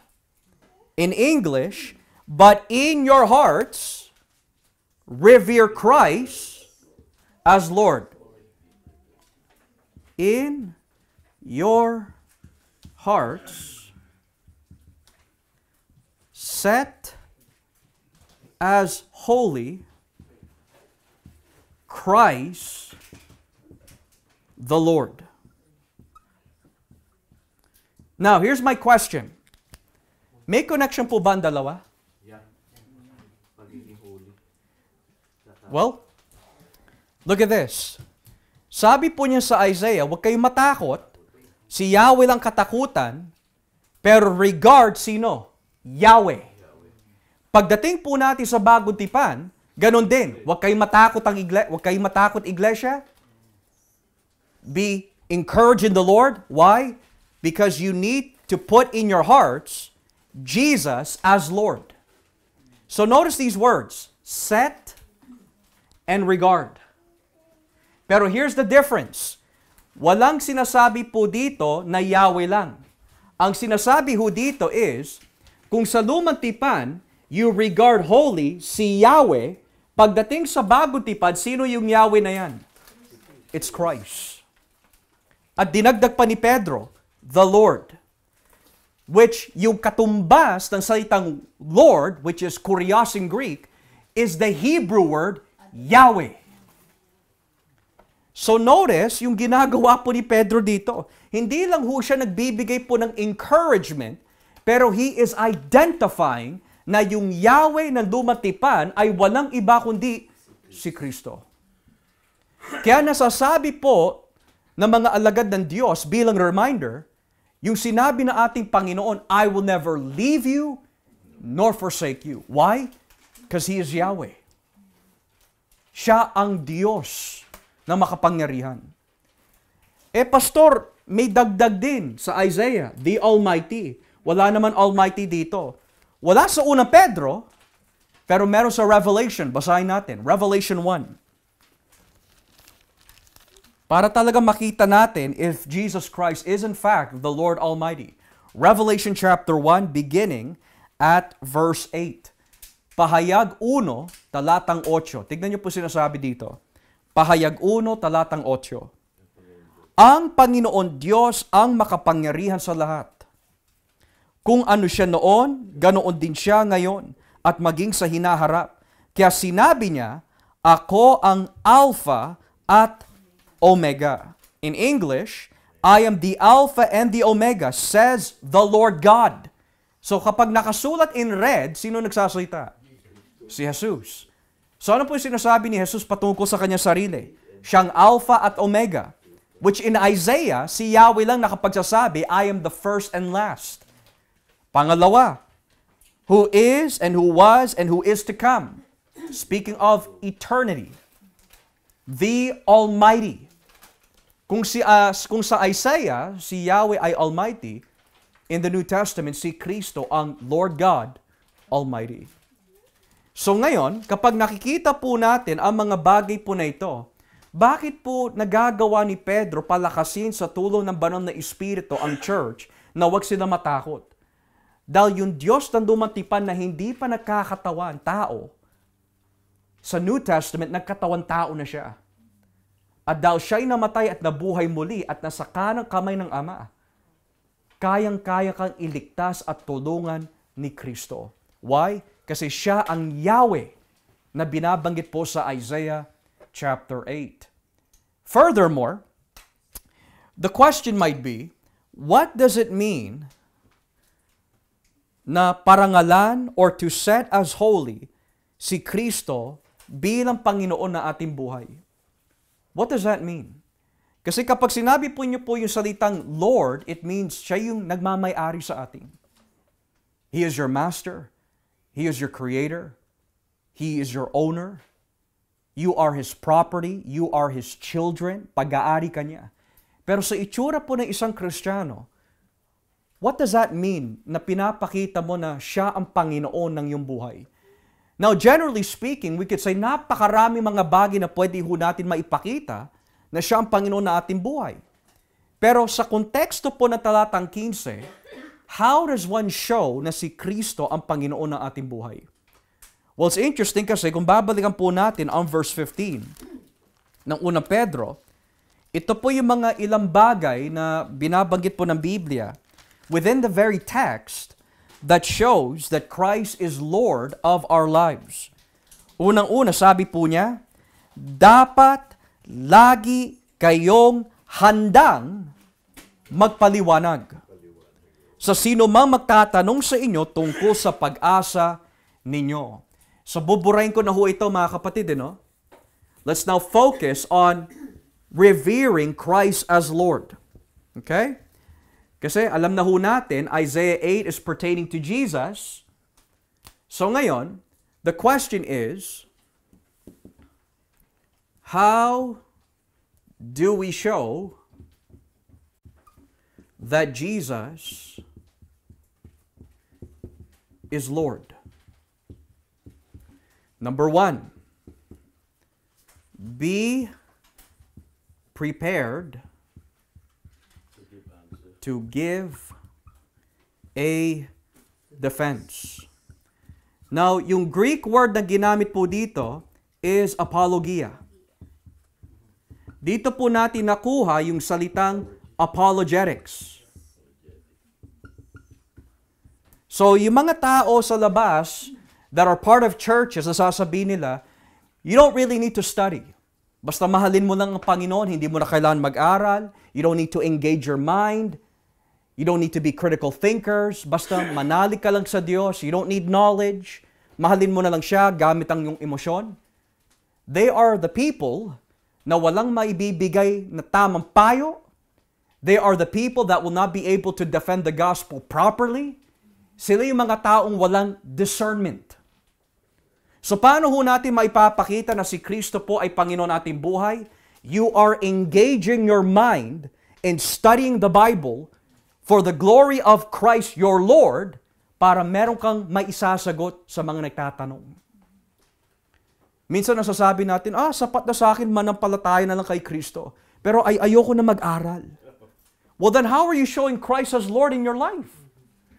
In English, but in your hearts, revere Christ as Lord. In your hearts, set as holy Christ the Lord. Now, here's my question. May connection po ba ang dalawa? Well, look at this. Sabi po niya sa Isaiah, huwag kayong matakot. Si Yahweh lang katakutan, pero regard sino? Yahweh. Pagdating po natin sa bagong tipan, ganun din. Huwag kayong matakot iglesia. Be encouraged in the Lord. Why? Because you need to put in your hearts Jesus as Lord. So notice these words, set and regard. Pero here's the difference. Walang sinasabi po dito na Yahweh lang. Ang sinasabi ho dito is, kung sa lumang tipan, you regard holy si Yahweh, pagdating sa bagong tipan, sino yung Yahweh na yan? It's Christ. At dinagdag pa ni Pedro, the Lord. Which yung katumbas ng salitang Lord, which is kurios in Greek, is the Hebrew word Yahweh. So notice, yung ginagawa po ni Pedro dito, hindi lang ho siya nagbibigay po ng encouragement, pero he is identifying na yung Yahweh ng lumatipan ay walang iba kundi si Kristo. Kaya nasasabi po ng mga alagad ng Diyos bilang reminder, yung sinabi na ating Panginoon, I will never leave you nor forsake you. Why? Because He is Yahweh. Siya ang Diyos na makapangyarihan. Pastor, may dagdag din sa Isaiah, the Almighty. Wala naman Almighty dito. Wala sa unang Pedro, pero meron sa Revelation. Basahin natin. Revelation 1. Para talaga makita natin if Jesus Christ is in fact the Lord Almighty. Revelation chapter 1, beginning at verse 8. Pahayag 1, talatang 8. Tignan niyo po sinasabi dito. Pahayag 1, talatang 8. Ang Panginoon Diyos ang makapangyarihan sa lahat. Kung ano siya noon, ganoon din siya ngayon at maging sa hinaharap. Kaya sinabi niya, ako ang Alpha at Omega. In English, I am the Alpha and the Omega, says the Lord God. So kapag nakasulat in red, sino nagsasalita? Si Jesus. So ano po yung sinasabi ni Jesus patungkol sa kanyang sarili? Siyang Alpha at Omega. Which in Isaiah, si Yahweh lang nakapagsasabi, I am the first and last. Pangalawa, who is and who was and who is to come. Speaking of eternity. The Almighty. Kung sa Isaiah, si Yahweh ay Almighty, in the New Testament, si Kristo ang Lord God Almighty. So ngayon, kapag nakikita po natin ang mga bagay po na ito, bakit po nagagawa ni Pedro palakasin sa tulong ng banal na Espiritu ang church na huwag sila matakot? Dahil yung Diyos na dumatipan na hindi pa nagkakatawan tao, sa New Testament, nagkatawan tao na siya. At dahil siya'y namatay at nabuhay muli at nasa kanang kamay ng Ama, kayang-kaya kang iligtas at tulungan ni Kristo. Why? Kasi siya ang Yahweh na binabanggit po sa Isaiah chapter 8. Furthermore, the question might be, what does it mean na parangalan or to set as holy si Kristo bilang Panginoon na ating buhay? What does that mean? Kasi kapag sinabi po niyo po yung salitang Lord, it means siya yung nagmamay-ari sa atin. He is your master. He is your creator. He is your owner. You are His property. You are His children. Pag-aari ka niya. Pero sa itsura po ng isang Kristiyano, what does that mean na pinapakita mo na siya ang Panginoon ng iyong buhay? Now, generally speaking, we could say napakarami mga bagay na pwede ho natin maipakita na siya ang Panginoon na ating buhay. Pero sa konteksto po ng talatang 15, how does one show na si Kristo ang Panginoon ng ating buhay? Well, it's interesting kasi kung babalikan po natin ang verse 15 ng unang Pedro, ito po yung mga ilang bagay na binabanggit po ng Biblia within the very text that shows that Christ is Lord of our lives. Unang-una, sabi po niya, dapat lagi kayong handang magpaliwanag sa sino mang magtatanong sa inyo tungkol sa pag-asa ninyo. So buburahin ko na ho ito mga kapatid, no? Let's now focus on revering Christ as Lord. Okay? Kasi alam na ho natin, Isaiah 8 is pertaining to Jesus. So ngayon, the question is, how do we show that Jesus is Lord? Number one, be prepared to give a defense. Now, yung Greek word na ginamit po dito is apologia. Dito po natin nakuha yung salitang apologetics. So, yung mga tao sa labas that are part of churches, nasasabihin nila, you don't really need to study. Basta mahalin mo lang ang Panginoon, hindi mo na kailangan mag-aral. You don't need to engage your mind. You don't need to be critical thinkers. Basta manalig ka lang sa Diyos. You don't need knowledge. Mahalin mo na lang siya gamit ang iyong emosyon. They are the people na walang maibibigay na tamang payo. They are the people that will not be able to defend the gospel properly. Sila yung mga taong walang discernment. So paano ho natin maipapakita na si Kristo po ay Panginoon ating buhay? You are engaging your mind in studying the Bible for the glory of Christ your Lord, para meron kang maisasagot sa mga nagtatanong. Minsan nasasabi natin, sapat na sa akin manampalataya na lang kay Kristo. Pero ayoko na mag-aral. Well then, how are you showing Christ as Lord in your life?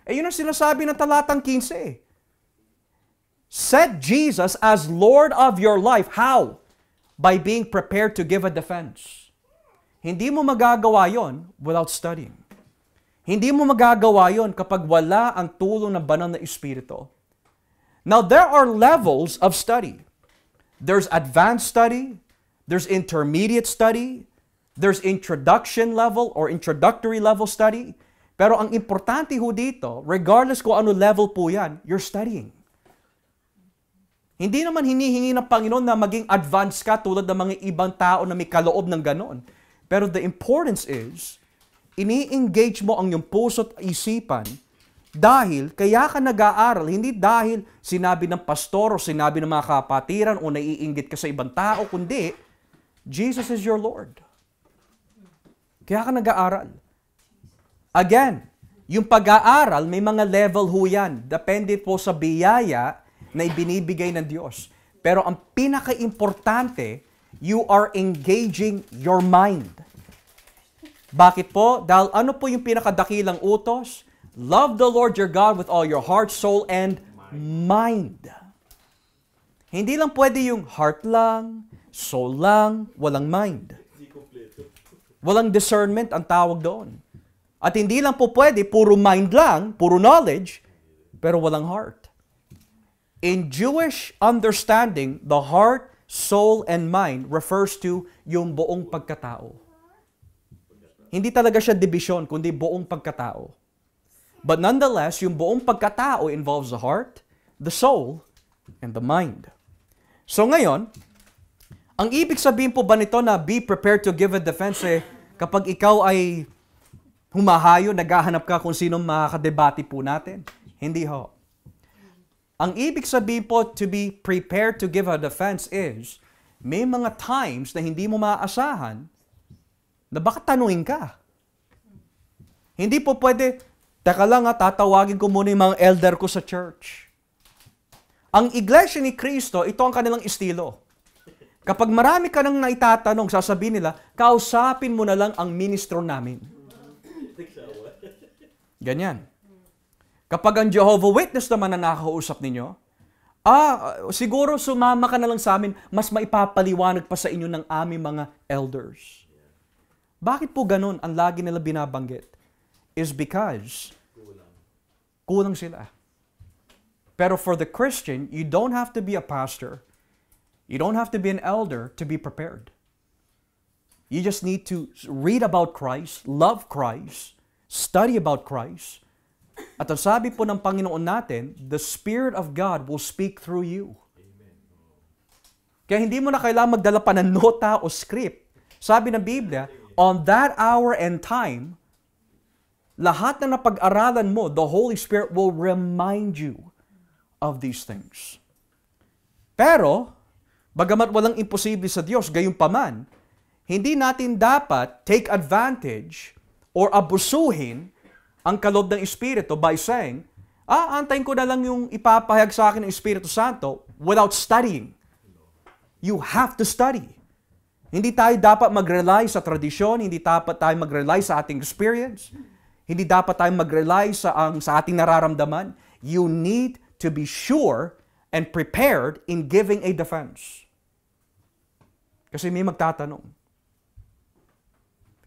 Yun ang sinasabi ng talatang 15. Set Jesus as Lord of your life. How? By being prepared to give a defense. Hindi mo magagawa yon without studying. Hindi mo magagawa yon kapag wala ang tulong ng banal na Espiritu. Now, there are levels of study. There's advanced study, there's intermediate study, there's introduction level or introductory level study. Pero ang importante ho dito, regardless kung ano level po yan, you're studying. Hindi naman hinihingi ng Panginoon na maging advanced ka tulad ng mga ibang tao na may kaloob ng ganon. Pero the importance is, ini-engage mo ang iyong puso at isipan dahil kaya ka nag-aaral, hindi dahil sinabi ng pastor o sinabi ng mga kapatiran o naiinggit ka sa ibang tao, kundi Jesus is your Lord. Kaya ka nag-aaral. Again, yung pag-aaral, may mga level ho yan. Depende po sa biyaya na ibinibigay ng Diyos. Pero ang pinaka-importante, you are engaging your mind. Bakit po? Dahil ano po yung pinakadakilang utos? Love the Lord your God with all your heart, soul, and mind. Hindi lang pwede yung heart lang, soul lang, walang mind. Walang discernment ang tawag doon. At hindi lang po pwede, puro mind lang, puro knowledge, pero walang heart. In Jewish understanding, the heart, soul, and mind refers to yung buong pagkatao. Hindi talaga siya division, kundi buong pagkatao. But nonetheless, yung buong pagkatao involves the heart, the soul, and the mind. So ngayon, ang ibig sabihin po ba nito na be prepared to give a defense kapag ikaw ay humahayo, naghahanap ka kung sino makakadebate po natin? Hindi ho. Ang ibig sabihin po to be prepared to give a defense is, may mga times na hindi mo maaasahan na baka tanungin ka. Hindi po pwede, teka lang tatawagin ko muna yung mga elder ko sa church. Ang iglesia ni Kristo, ito ang kanilang estilo. Kapag marami ka nang naitatanong, sasabihin nila, kausapin mo na lang ang ministro namin. Ganyan. Kapag ang Jehovah Witness naman ang nakakausap ninyo, siguro sumama ka na lang sa amin, mas maipapaliwanag pa sa inyo ng aming mga elders. Bakit po ganun ang lagi nila binabanggit? Is because kulang sila. Pero for the Christian, you don't have to be a pastor. You don't have to be an elder to be prepared. You just need to read about Christ, love Christ, study about Christ. At ang sabi po ng Panginoon natin, the Spirit of God will speak through you. Kaya hindi mo na kailangan magdala pa ng nota o script. Sabi ng Biblia, on that hour and time, lahat na napag-aralan mo, the Holy Spirit will remind you of these things. Pero, bagamat walang imposible sa Diyos, gayunpaman, hindi natin dapat take advantage or abusuhin ang kaloob ng Espiritu by saying, antayin ko na lang yung ipapahayag sa akin ng Espiritu Santo without studying. You have to study. Hindi tayo dapat mag-rely sa tradisyon, hindi dapat tayo mag-rely sa ating experience, hindi dapat tayo mag-rely sa ating nararamdaman. You need to be sure and prepared in giving a defense. Kasi may magtatanong.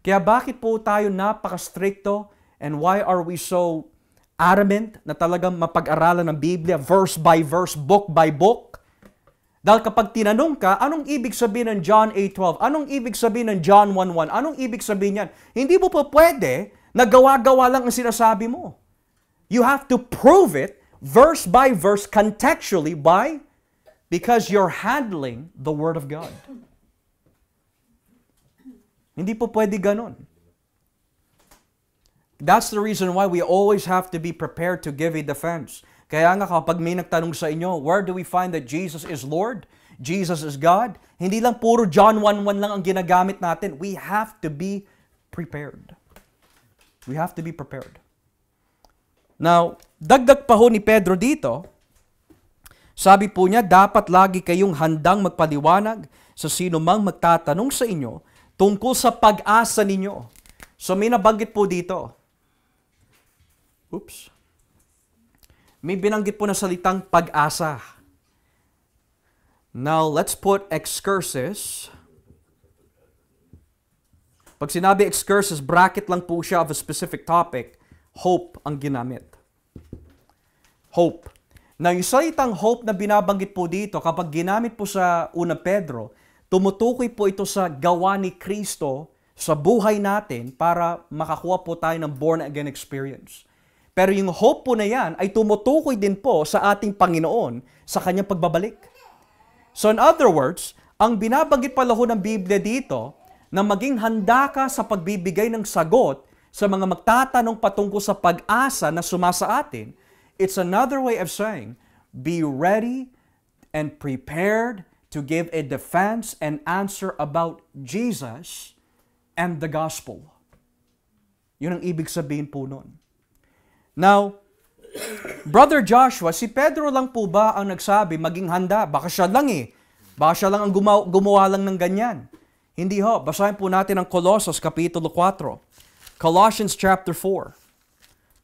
Kaya bakit po tayo napaka-stricto and why are we so adamant na talagang mapag-aralan ng Biblia verse by verse, book by book? Dahil kapag tinanong ka, anong ibig sabihin ng John 8:12? Anong ibig sabihin ng John 1:1? Anong ibig sabihin yan? Hindi mo pa pwede na gawa-gawa lang ang sinasabi mo. You have to prove it verse by verse, contextually, because you're handling the Word of God. Hindi po pwede ganon. That's the reason why we always have to be prepared to give a defense. Kaya nga kapag may nagtanong sa inyo, where do we find that Jesus is Lord? Jesus is God? Hindi lang puro John 1:1 lang ang ginagamit natin. We have to be prepared. We have to be prepared. Now, dagdag pa ho ni Pedro dito, sabi po niya, dapat lagi kayong handang magpaliwanag sa sino mang magtatanong sa inyo tungkol sa pag-asa ninyo. So may nabanggit po dito. Oops. May binanggit po na salitang pag-asa. Now, let's put excursus. Pag sinabi excursus, bracket lang po siya of a specific topic. Hope ang ginamit. Hope. Now, yung salitang hope na binabanggit po dito, kapag ginamit po sa una Pedro, tumutukoy po ito sa gawa ni Kristo sa buhay natin para makakuha po tayo ng born-again experience. Pero yung hope po na yan ay tumutukoy din po sa ating Panginoon sa kanyang pagbabalik. So in other words, ang binabanggit pala ho ng Biblia dito na maging handa ka sa pagbibigay ng sagot sa mga magtatanong patungkol sa pag-asa na sumasa atin, it's another way of saying, be ready and prepared to give a defense and answer about Jesus and the gospel. Yun ang ibig sabihin po nun. Now, Brother Joshua, si Pedro lang po ba ang nagsabi maging handa? Baka siya lang Baka siya lang ang gumawa lang ng ganyan. Hindi ho. Basahin po natin ang Colossus Kapitulo 4. Colossians chapter 4,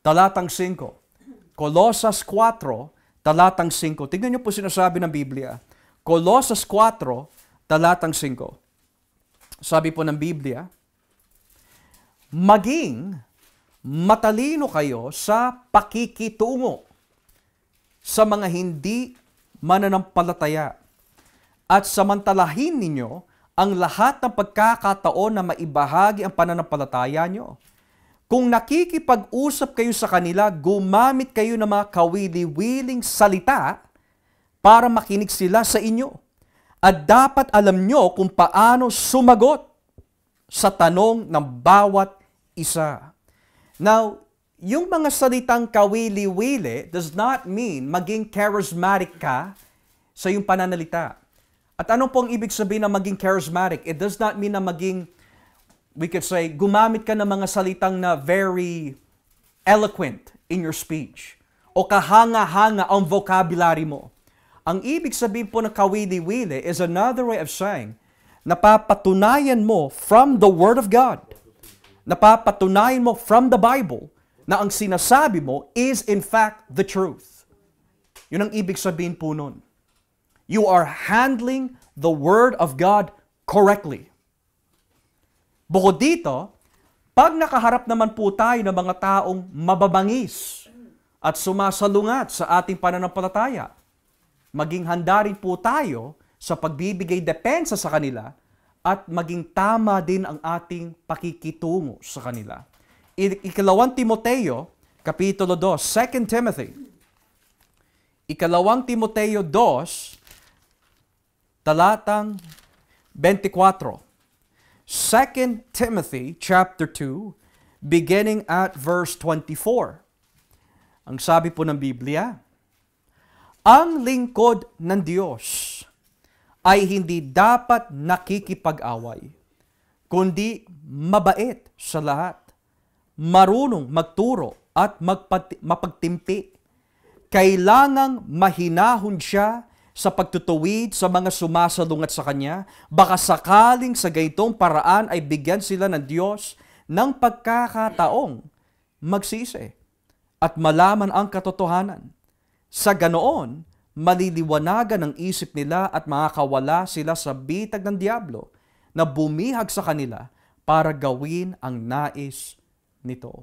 talatang 5. Colossus 4, talatang 5. Tingnan niyo po sinasabi ng Biblia. Colossus 4, talatang 5. Sabi po ng Biblia, maging matalino kayo sa pakikitungo sa mga hindi mananampalataya at samantalahin ninyo ang lahat ng pagkakataon na maibahagi ang pananampalataya nyo. Kung nakikipag-usap kayo sa kanila, gumamit kayo ng mga kawili-wiling salita para makinig sila sa inyo. At dapat alam nyo kung paano sumagot sa tanong ng bawat isa. Now, yung mga salitang kawili-wili does not mean maging charismatic ka sa iyong pananalita. At ano pong ibig sabihin na maging charismatic? It does not mean na maging, we could say, gumamit ka ng mga salitang na very eloquent in your speech. O kahanga-hanga ang vocabulary mo. Ang ibig sabihin po ng kawili-wili is another way of saying, napapatunayan mo from the Word of God, napapatunayan mo from the Bible, na ang sinasabi mo is in fact the truth. Yun ang ibig sabihin po nun. You are handling the Word of God correctly. Bukod dito, pag nakaharap naman po tayo ng mga taong mababangis at sumasalungat sa ating pananampalataya, maging handa rin po tayo sa pagbibigay depensa sa kanila at maging tama din ang ating pakikitungo sa kanila. Ikalawang Timoteo, Kapitulo 2, 2 Timothy. Ikalawang Timoteo 2, talatang 24. 2 Timothy chapter 2, beginning at verse 24. Ang sabi po ng Biblia, ang lingkod ng Diyos ay hindi dapat nakikipag-away, kundi mabait sa lahat, marunong magturo at mapagtimpi. Kailangang mahinahon siya sa pagtutuwid sa mga sumasalungat sa Kanya, baka sakaling sa gaytong paraan ay bigyan sila ng Diyos ng pagkakataong magsisi at malaman ang katotohanan. Sa ganoon, maliliwanagan ang isip nila at makakawala sila sa bitag ng diablo na bumihag sa kanila para gawin ang nais nito.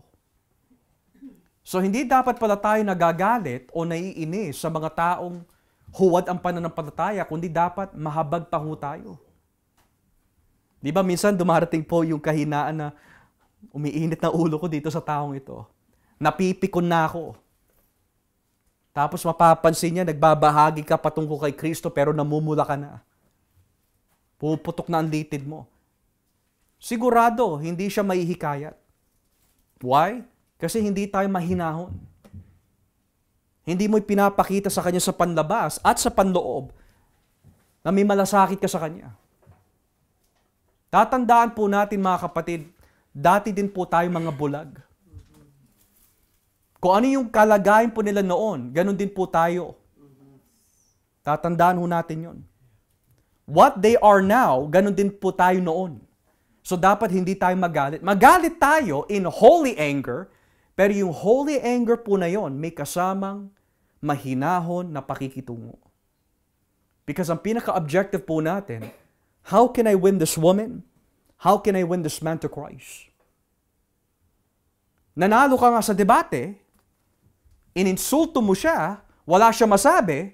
So hindi dapat pala tayo nagagalit o naiinis sa mga taong huwad ang pananampalataya, kundi dapat mahabag pa ho tayo. Di ba minsan dumarating po yung kahinaan na umiinit na ulo ko dito sa taong ito. Napipikon na ako. Tapos mapapansin niya, nagbabahagi ka patungkol kay Kristo pero namumula ka na. Puputok na ang litid mo. Sigurado, hindi siya mahihikayat. Why? Kasi hindi tayo mahinahon. Hindi mo pinapakita sa kanya sa panlabas at sa panloob na may malasakit ka sa kanya. Tatandaan po natin mga kapatid, dati din po tayo mga bulag. Kung ano yung kalagayan po nila noon, ganun din po tayo. Tatandaan ho natin yon. What they are now, ganun din po tayo noon. So dapat hindi tayo magalit. Magalit tayo in holy anger, pero yung holy anger po na yon, may kasamang mahinahon na pakikitungo. Because ang pinaka-objective po natin, how can I win this woman? How can I win this man to Christ? Nanalo ka nga sa debate, ininsulto mo siya, wala siya masabi,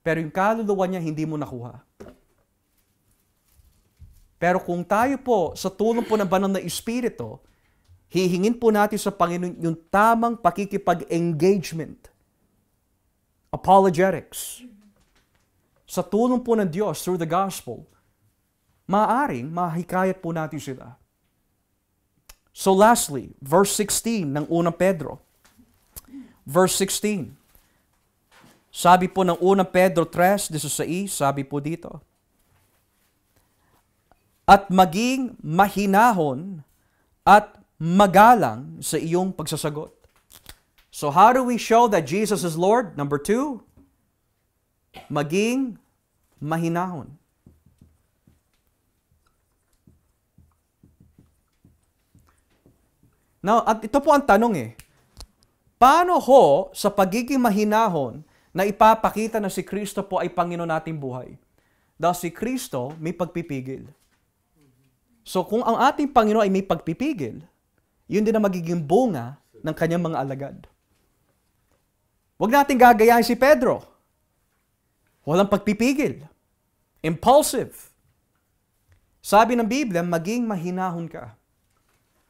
pero yung kaluluwa niya hindi mo nakuha. Pero kung tayo po, sa tulong po ng banal na Espiritu, hihingin po natin sa Panginoon yung tamang pakikipag-engagement. Apologetics. Sa tulong po ng Diyos through the gospel, maaaring mahikayat po natin sila. So lastly, verse 16 ng unang Pedro. Verse 16. Sabi po ng unang Pedro 3:16, sabi po dito, at maging mahinahon at magalang sa iyong pagsasagot. So how do we show that Jesus is Lord? Number 2, maging mahinahon. Now, at ito po ang tanong paano ho sa pagiging mahinahon na ipapakita na si Kristo po ay Panginoon nating buhay? Dahil si Kristo may pagpipigil. So kung ang ating Panginoon ay may pagpipigil, yun din ang magiging bunga ng kanyang mga alagad. Huwag natin gagayahin si Pedro. Walang pagpipigil. Impulsive. Sabi ng Biblia, maging mahinahon ka.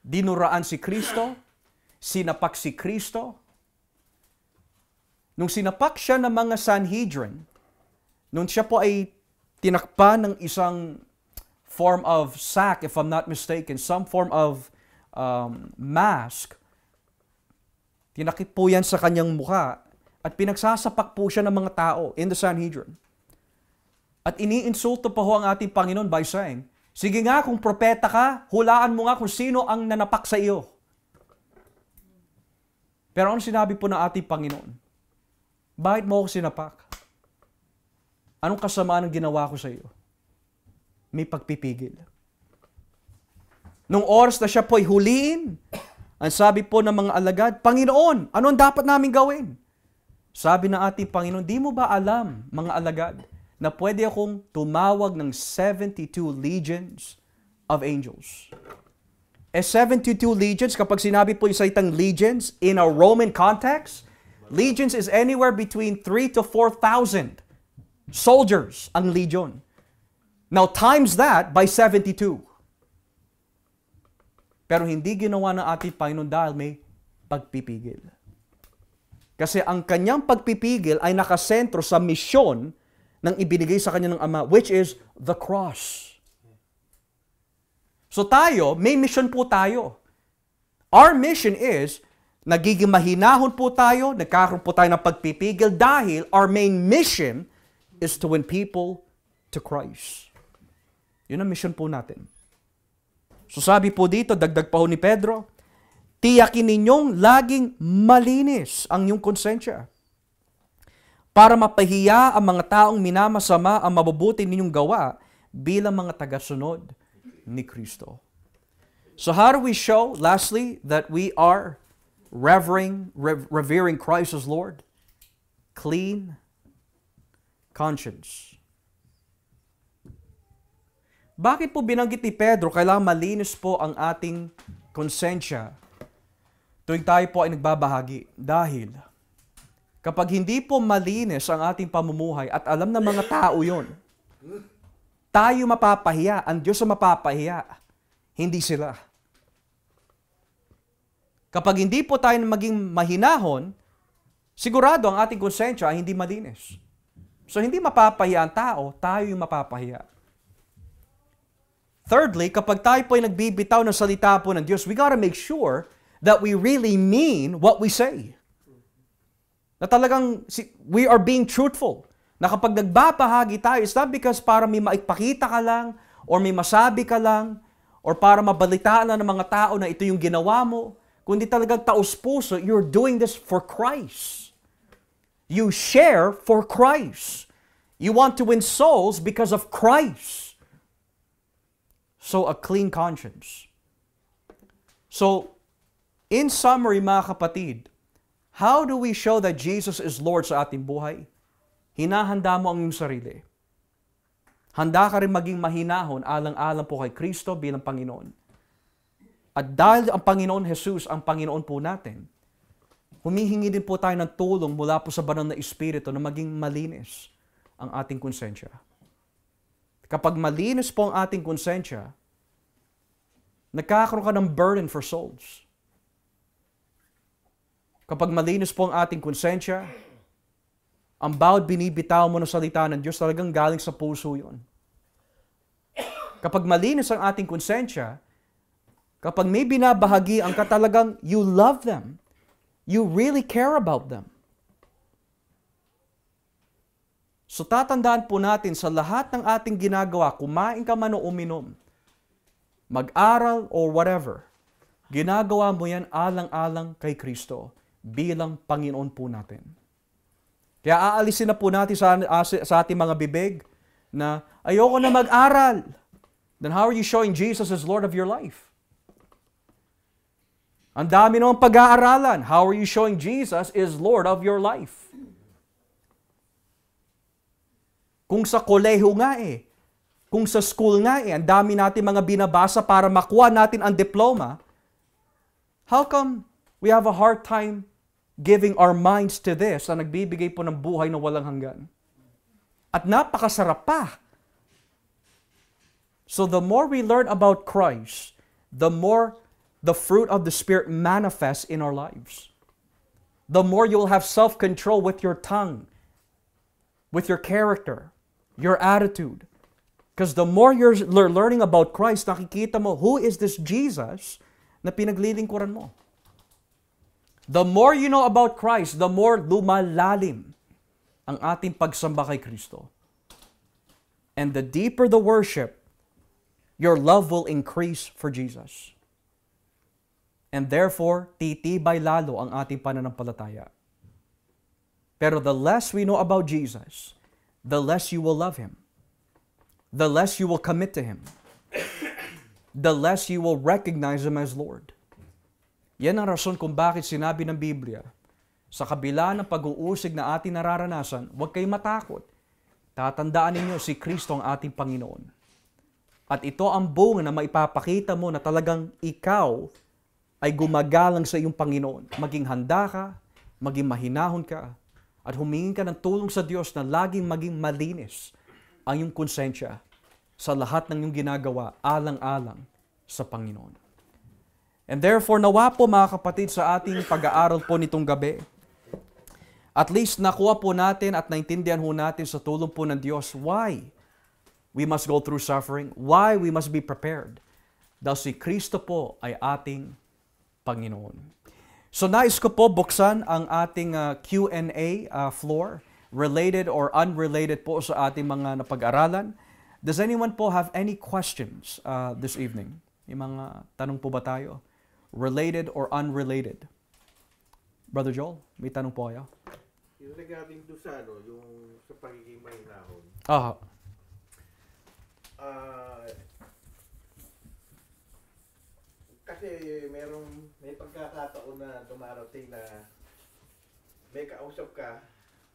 Dinuraan si Kristo, sinapak si Kristo. Nung sinapak siya ng mga Sanhedrin, nung siya po ay tinakpan ng isang form of sack, if I'm not mistaken, some form of mask, tinakip po yan sa kanyang mukha at pinagsasapak po siya ng mga tao in the Sanhedrin. At iniinsulto pa ho ang ating Panginoon by saying, sige nga, kung propeta ka, hulaan mo nga kung sino ang nanapak sa iyo. Pero ano sinabi po ng ating Panginoon? Bakit mo ako sinapak? Anong kasamaan ang ginawa ko sa iyo? May pagpipigil. Nung oras na siya po'y huliin, ang sabi po ng mga alagad, Panginoon, ano ang dapat namin gawin? Sabi ng ating Panginoon, di mo ba alam, mga alagad, na pwede akong tumawag ng 72 legions of angels? 72 legions, kapag sinabi po yung salitang legions, in a Roman context, legions is anywhere between 3 to 4,000 soldiers ang legion. Now, times that by 72. Pero hindi ginawa ng ating Panginoon dahil may pagpipigil. Kasi ang kanyang pagpipigil ay nakasentro sa misyon ng ibinigay sa kanya ng Ama, which is the cross. So tayo, may mission po tayo. Our mission is, nagiging mahinahon po tayo, nagkakaroon po tayo ng pagpipigil dahil our main mission is to win people to Christ. Yun ang mission po natin. So sabi po dito, dagdag pa ho ni Pedro, tiyakin ninyong laging malinis ang inyong konsensya para mapahiya ang mga taong minamasama ang mabubuti ninyong gawa bilang mga tagasunod ni Kristo. So how do we show, lastly, that we are revering Christ as Lord? Clean conscience. Bakit po binanggit ni Pedro, kailangan malinis po ang ating konsensya tuwing tayo po ay nagbabahagi? Dahil kapag hindi po malinis ang ating pamumuhay at alam ng mga tao yon, tayo mapapahiya, ang Diyos ang mapapahiya, hindi sila. Kapag hindi po tayo maging mahinahon, sigurado ang ating konsensya ay hindi malinis. So hindi mapapahiya ang tao, tayo yung mapapahiya. Thirdly, kapag tayo po ay nagbibitaw ng salita po ng Diyos, we gotta make sure that we really mean what we say. Na talagang we are being truthful. Na kapag nagbabahagi tayo, it's not because para may maipakita ka lang, or may masabi ka lang, or para mabalitaan lang ng mga tao na ito yung ginawa mo, kundi talagang taos-puso, you're doing this for Christ. You share for Christ. You want to win souls because of Christ. So, a clean conscience. So, in summary, mga kapatid, how do we show that Jesus is Lord sa ating buhay? Hinahanda mo ang iyong sarili. Handa ka rin maging mahinahon alang-alang po kay Kristo bilang Panginoon. At dahil ang Panginoon Jesus ang Panginoon po natin, humihingi din po tayo ng tulong mula po sa banal na Espiritu na maging malinis ang ating konsensya. Kapag malinis po ang ating konsensya, nagkakaroon ka ng burden for souls. Kapag malinis po ang ating konsensya, ang bawat binibitaw mo ng salita ng Diyos talagang galing sa puso yun. Kapag malinis ang ating konsensya, kapag may binabahagi ang katalagang you love them, you really care about them. So tatandaan po natin sa lahat ng ating ginagawa, kumain ka man o uminom, mag-aral or whatever, ginagawa mo yan alang-alang kay Kristo bilang Panginoon po natin. Kaya aalisin na po natin sa ating mga bibig na ayoko na mag-aral. Then how are you showing Jesus as Lord of your life? Ang dami namang pag-aaralan. How are you showing Jesus is Lord of your life? Kung sa kolehiyo nga kung sa school nga ang dami natin mga binabasa para makuha natin ang diploma, how come we have a hard time giving our minds to this na nagbibigay po ng buhay na walang hanggan? At napakasarap pa. So the more we learn about Christ, the more the fruit of the Spirit manifests in our lives. The more you'll have self-control with your tongue, with your character, your attitude. Because the more you're learning about Christ, nakikita mo, who is this Jesus na pinaglilingkuran mo? The more you know about Christ, the more lumalalim ang ating pagsamba kay Kristo. And the deeper the worship, your love will increase for Jesus. And therefore, titibay lalo ang ating pananampalataya. Pero the less we know about Jesus, the less you will love Him. The less you will commit to Him. The less you will recognize Him as Lord. Yan ang rason kung bakit sinabi ng Biblia, sa kabila ng pag-uusig na ating nararanasan, huwag kayong matakot. Tatandaan ninyo si Kristo ang ating Panginoon. At ito ang bunga na maipapakita mo na talagang ikaw ay gumagalang sa iyong Panginoon. Maging handa ka, maging mahinahon ka, at humingi ka ng tulong sa Diyos na laging maging malinis ang iyong konsensya sa lahat ng iyong ginagawa alang-alang sa Panginoon. And therefore, nawa po mga kapatid sa ating pag-aaral po nitong gabi, at least nakuha po natin at naintindihan po natin sa tulong po ng Diyos why we must go through suffering, why we must be prepared. Dahil si Kristo po ay ating Panginoon. So nais ko po buksan ang ating Q&A floor, related or unrelated po sa ating mga napag-aralan. Does anyone po have any questions this evening? May mga tanong po ba tayo? Related or unrelated? Brother Joel, may tanong po kayo? Yung regarding doon sa yung sa pagiging mahinahon. Kasi may pagkakataon na dumarating na may kausap ka,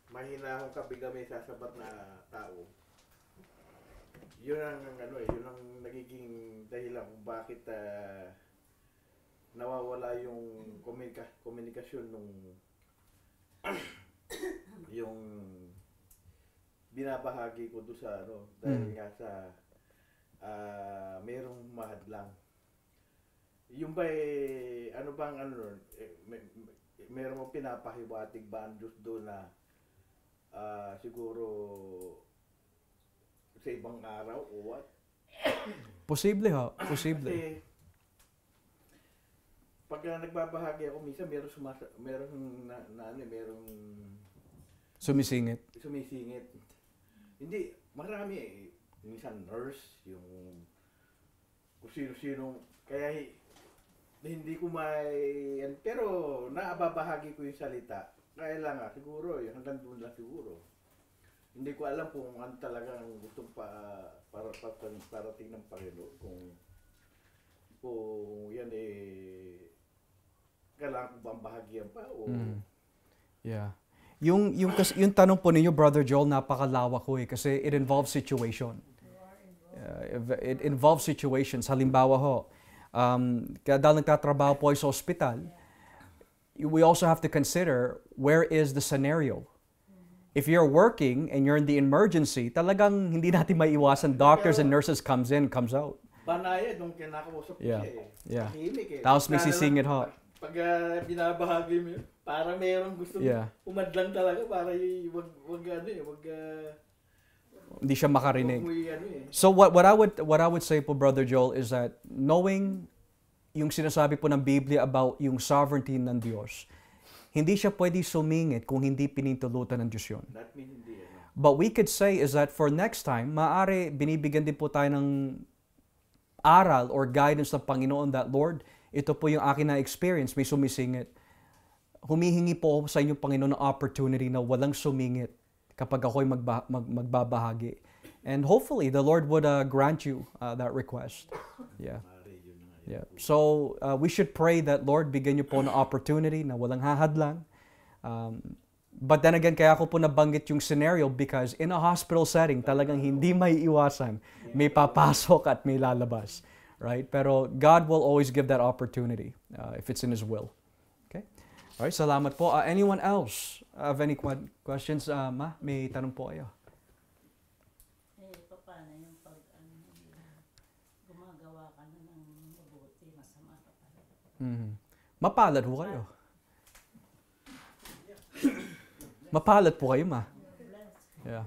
mahinahon ka, bigla may sasabat na tao. Yun ang yun ang nagiging dahilan kung bakit nawawala yung komunikasyon nung yung binabahagi ko doon sa dahil nga sa mayroong mahadlang. Yung ba meron mo pinapahiwatig ba ang Diyos doon na siguro sa ibang araw o what? Posible ho, posible. Kasi pag nagbabahagi ako minsan merong sumisingit. Hindi, marami eh. Minsan nurse, yung kung sino-sino, kaya hindi ko pero naababahagi ko yung salita. Kaya lang siguro, hanggang doon lang siguro. Hindi ko alam kung ano talaga ang gusto parating ng Panginoon. Kung yan kailangan ko bang bahagian pa o... Yeah. Yung tanong po ninyo, Brother Joel, napakalawak ko kasi it involves situation. It involves situations. Halimbawa ho, dahil nagtatrabaho po sa ospital, we also have to consider where is the scenario. If you're working and you're in the emergency, talagang hindi natin maiiwasan. Doctors and nurses comes in, comes out. Banayad nung kinakausap ko siya eh. Yeah. Tahimik eh. Tapos may sisingit ho. Pag binabahagi mo yun, parang mayroong gusto umadlang talaga para wag hindi siya makarinig. So what I would say po, Brother Joel, is that knowing yung sinasabi po ng Biblia about yung sovereignty ng Diyos, hindi siya pwede sumingit kung hindi pinintulutan ng Diyos yun. That means hindi. But we could say is that for next time, maaari binibigyan din po tayo ng aral or guidance ng Panginoon that, Lord, ito po yung akin na experience, may sumisingit. Humihingi po sa inyong Panginoon ng opportunity na walang sumingit kapag ako'y magbabahagi. And hopefully, the Lord would grant you that request. Yeah. Yeah. So, we should pray that, Lord, bigyan niyo po ng opportunity na walang hahadlang. But then again, kaya ako po nabanggit yung scenario because in a hospital setting, talagang hindi may iwasan. May papasok at may lalabas. Right? Pero God will always give that opportunity if it's in His will. Okay? All right, salamat po. Anyone else have any questions? Ma, may tanong po kayo. Paano yung pag gumagawa ka na ng mabuti, masama ka pala? Mapalad po kayo. Mapalad po kayo, ma. Yeah.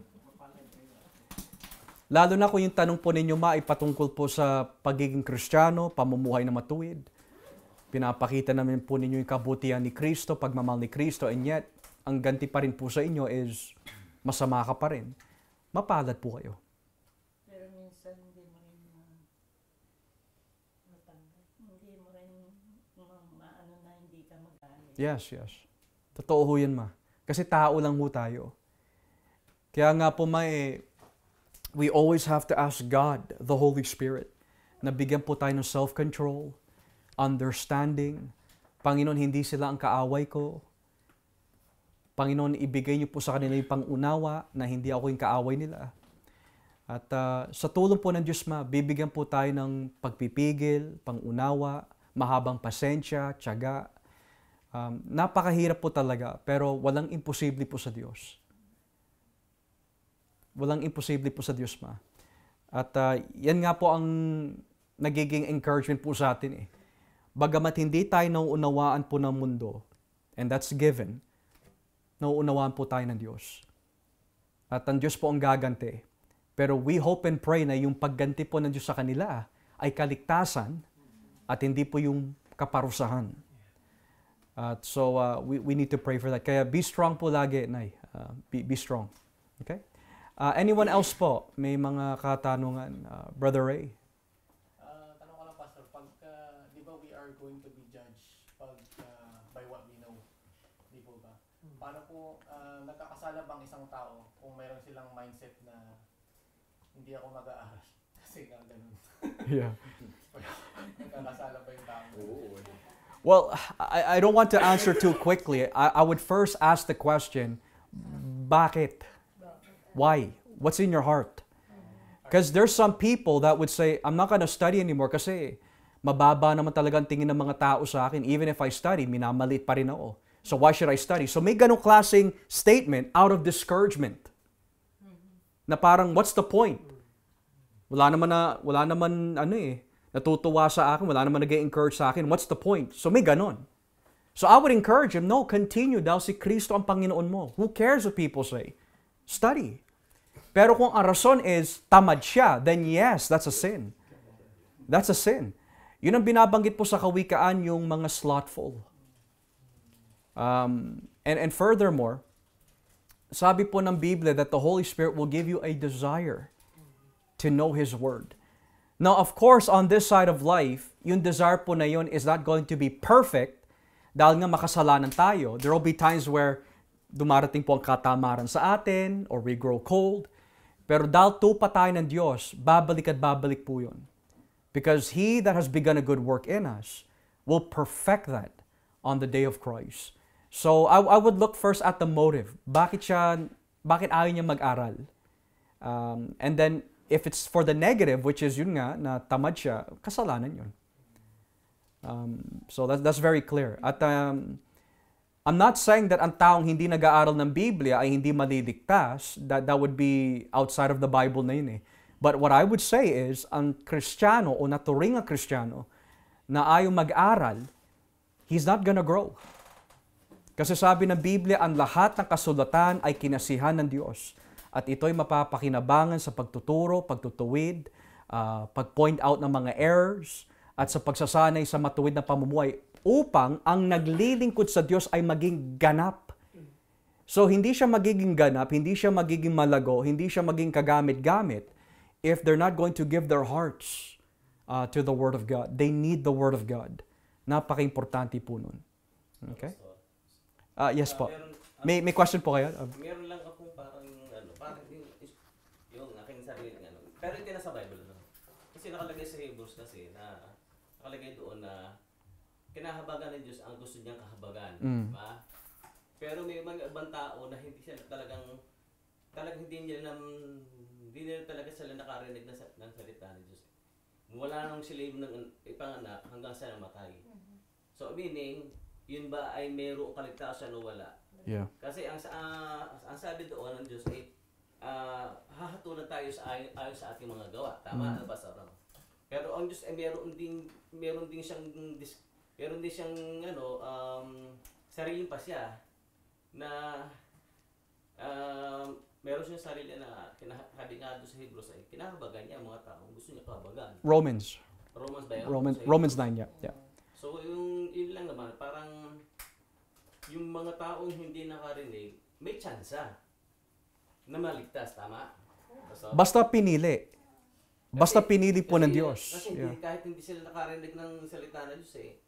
Lalo na kung yung tanong po ninyo, ma, ay patungkol po sa pagiging Kristiyano, pamumuhay na matuwid. Pinapakita namin po ninyo yung kabutihan ni Kristo, pagmamahal ni Kristo, and yet, ang ganti pa rin po sa inyo is masama ka pa rin. Mapalad po kayo. Pero minsan hindi mo rin matanggap. Hindi mo rin maano na hindi ka magaling. Yes, yes. Totoo ho yan, ma. Kasi tao lang ho tayo. Kaya nga po we always have to ask God, the Holy Spirit, na bigyan po tayo ng self-control, understanding. Panginoon, hindi sila ang kaaway ko. Panginoon, ibigay niyo po sa kanila yung pang-unawa na hindi ako yung kaaway nila. At sa tulong po ng Diyos, bibigyan po tayo ng pagpipigil, pang-unawa, mahabang pasensya, tiyaga. Napakahirap po talaga, pero walang imposible po sa Diyos. Walang imposible po sa Diyos, At yan nga po ang nagiging encouragement po sa atin Bagamat hindi tayo nauunawaan po ng mundo, and that's given, nauunawaan po tayo ng Diyos. At ang Diyos po ang gaganti. Pero we hope and pray na yung pagganti po ng Diyos sa kanila ay kaligtasan at hindi po yung kaparusahan. So we need to pray for that. Kaya be strong po lagi, Nay. Be strong. Okay? Anyone else po? May mga katanungan? Brother Ray? Tanong ko lang, Pastor. Di ba we are going to be judged by what we know? Di po ba? Paano po nagkakasala bang isang tao kung mayroon silang mindset na hindi ako mag-aaral? Kasi nga ganun. Yeah. Nagkakasala ba yung tao? Well, I don't want to answer too quickly. I would first ask the question, bakit? Why? What's in your heart? Because there's some people that would say, I'm not gonna study anymore kasi mababa naman talaga ang tingin ng mga tao sa akin. Even if I study, minamaliit pa rin ako. So why should I study? So may ganong klaseng statement out of discouragement. Na parang, what's the point? Wala naman natutuwa sa akin, wala naman nag-encourage sa akin. What's the point? So may ganon. So I would encourage him, no, continue dahil si Kristo ang Panginoon mo. Who cares what people say? Study. Pero kung ang rason is tamad siya, then yes, that's a sin. That's a sin. Yun ang binabanggit po sa kawikaan, yung mga slothful. And furthermore, sabi po ng Biblia that the Holy Spirit will give you a desire to know His Word. Now, of course, on this side of life, yung desire po na yun is not going to be perfect dahil nga makasalanan tayo. There will be times where dumarating po ang katamaran sa atin or we grow cold. Pero dahil tupa tayo ng Diyos, babalik at babalik po yun. Because He that has begun a good work in us will perfect that on the day of Christ. So, I would look first at the motive. Bakit ayaw niya mag-aral? And then, if it's for the negative, which is yun nga, na tamad siya, kasalanan yun. So, that's very clear. At I'm not saying that ang taong hindi nag-aaral ng Biblia ay hindi maliligtas. That would be outside of the Bible na yun But what I would say is, ang Kristiyano o naturing ang Kristiyano na ayaw mag-aral, he's not gonna grow. Kasi sabi ng Biblia, ang lahat ng kasulatan ay kinasihan ng Diyos. At ito'y mapapakinabangan sa pagtuturo, pagtutuwid, pag-point out ng mga errors, at sa pagsasanay sa matuwid na pamumuhay upang ang naglilingkod sa Diyos ay maging ganap. So, hindi siya magiging ganap, hindi siya magiging malago, hindi siya maging kagamit-gamit if they're not going to give their hearts to the Word of God. They need the Word of God. Napaka-importante po nun. Okay? Yes po. May question po kayo? Meron lang ako parang yung aking sarili pero hindi na sa Bible Kasi nakalagay sa Hebrews kasi na nakalagay doon na kinahabagan ng Diyos ang gusto niyang kahabagan, diba? Pero may mga ibang tao na hindi sila talagang hindi nila talaga sila nakarinig ng salita ng Diyos. Wala nang sila ng ipanganak hanggang sa namatay. So meaning, yun ba ay mayroong kaligtasan o wala? Yeah. Kasi ang sabi doon ng Diyos ay hahatulan tayo ayon sa ating mga gawa. Tama na ba sa Pero ang Diyos ay meron din siyang sariling pasya na meron siyang sarili na sabi nga doon sa Hebrews ay kinahabagan niya ang mga tao. Gusto niya kahabagan. Romans ba yun? Romans 9, yeah. So yun lang naman, parang yung mga taong hindi nakarinig, may tsansa na maligtas, tama? Basta pinili. Basta pinili po ng Diyos. Kasi kahit hindi sila nakarinig ng salita ng Diyos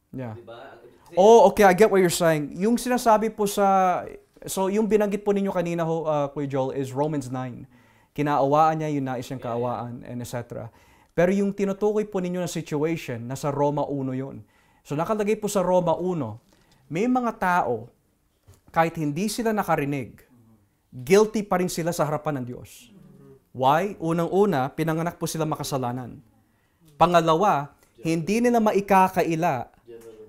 Yeah. Diba? Oh, okay, I get what you're saying. Yung sinasabi po sa So yung binanggit po ninyo kanina ho, Kuya Joel, is Romans 9. Kinaawaan niya yung nais niyang kaawaan, and etc. Pero yung tinutukoy po ninyo na situation, nasa Roma 1 yun. So nakalagay po sa Roma 1, may mga tao, kahit hindi sila nakarinig, guilty pa rin sila sa harapan ng Diyos. Why? Unang-una, pinanganak po sila makasalanan. Pangalawa, hindi nila maikakaila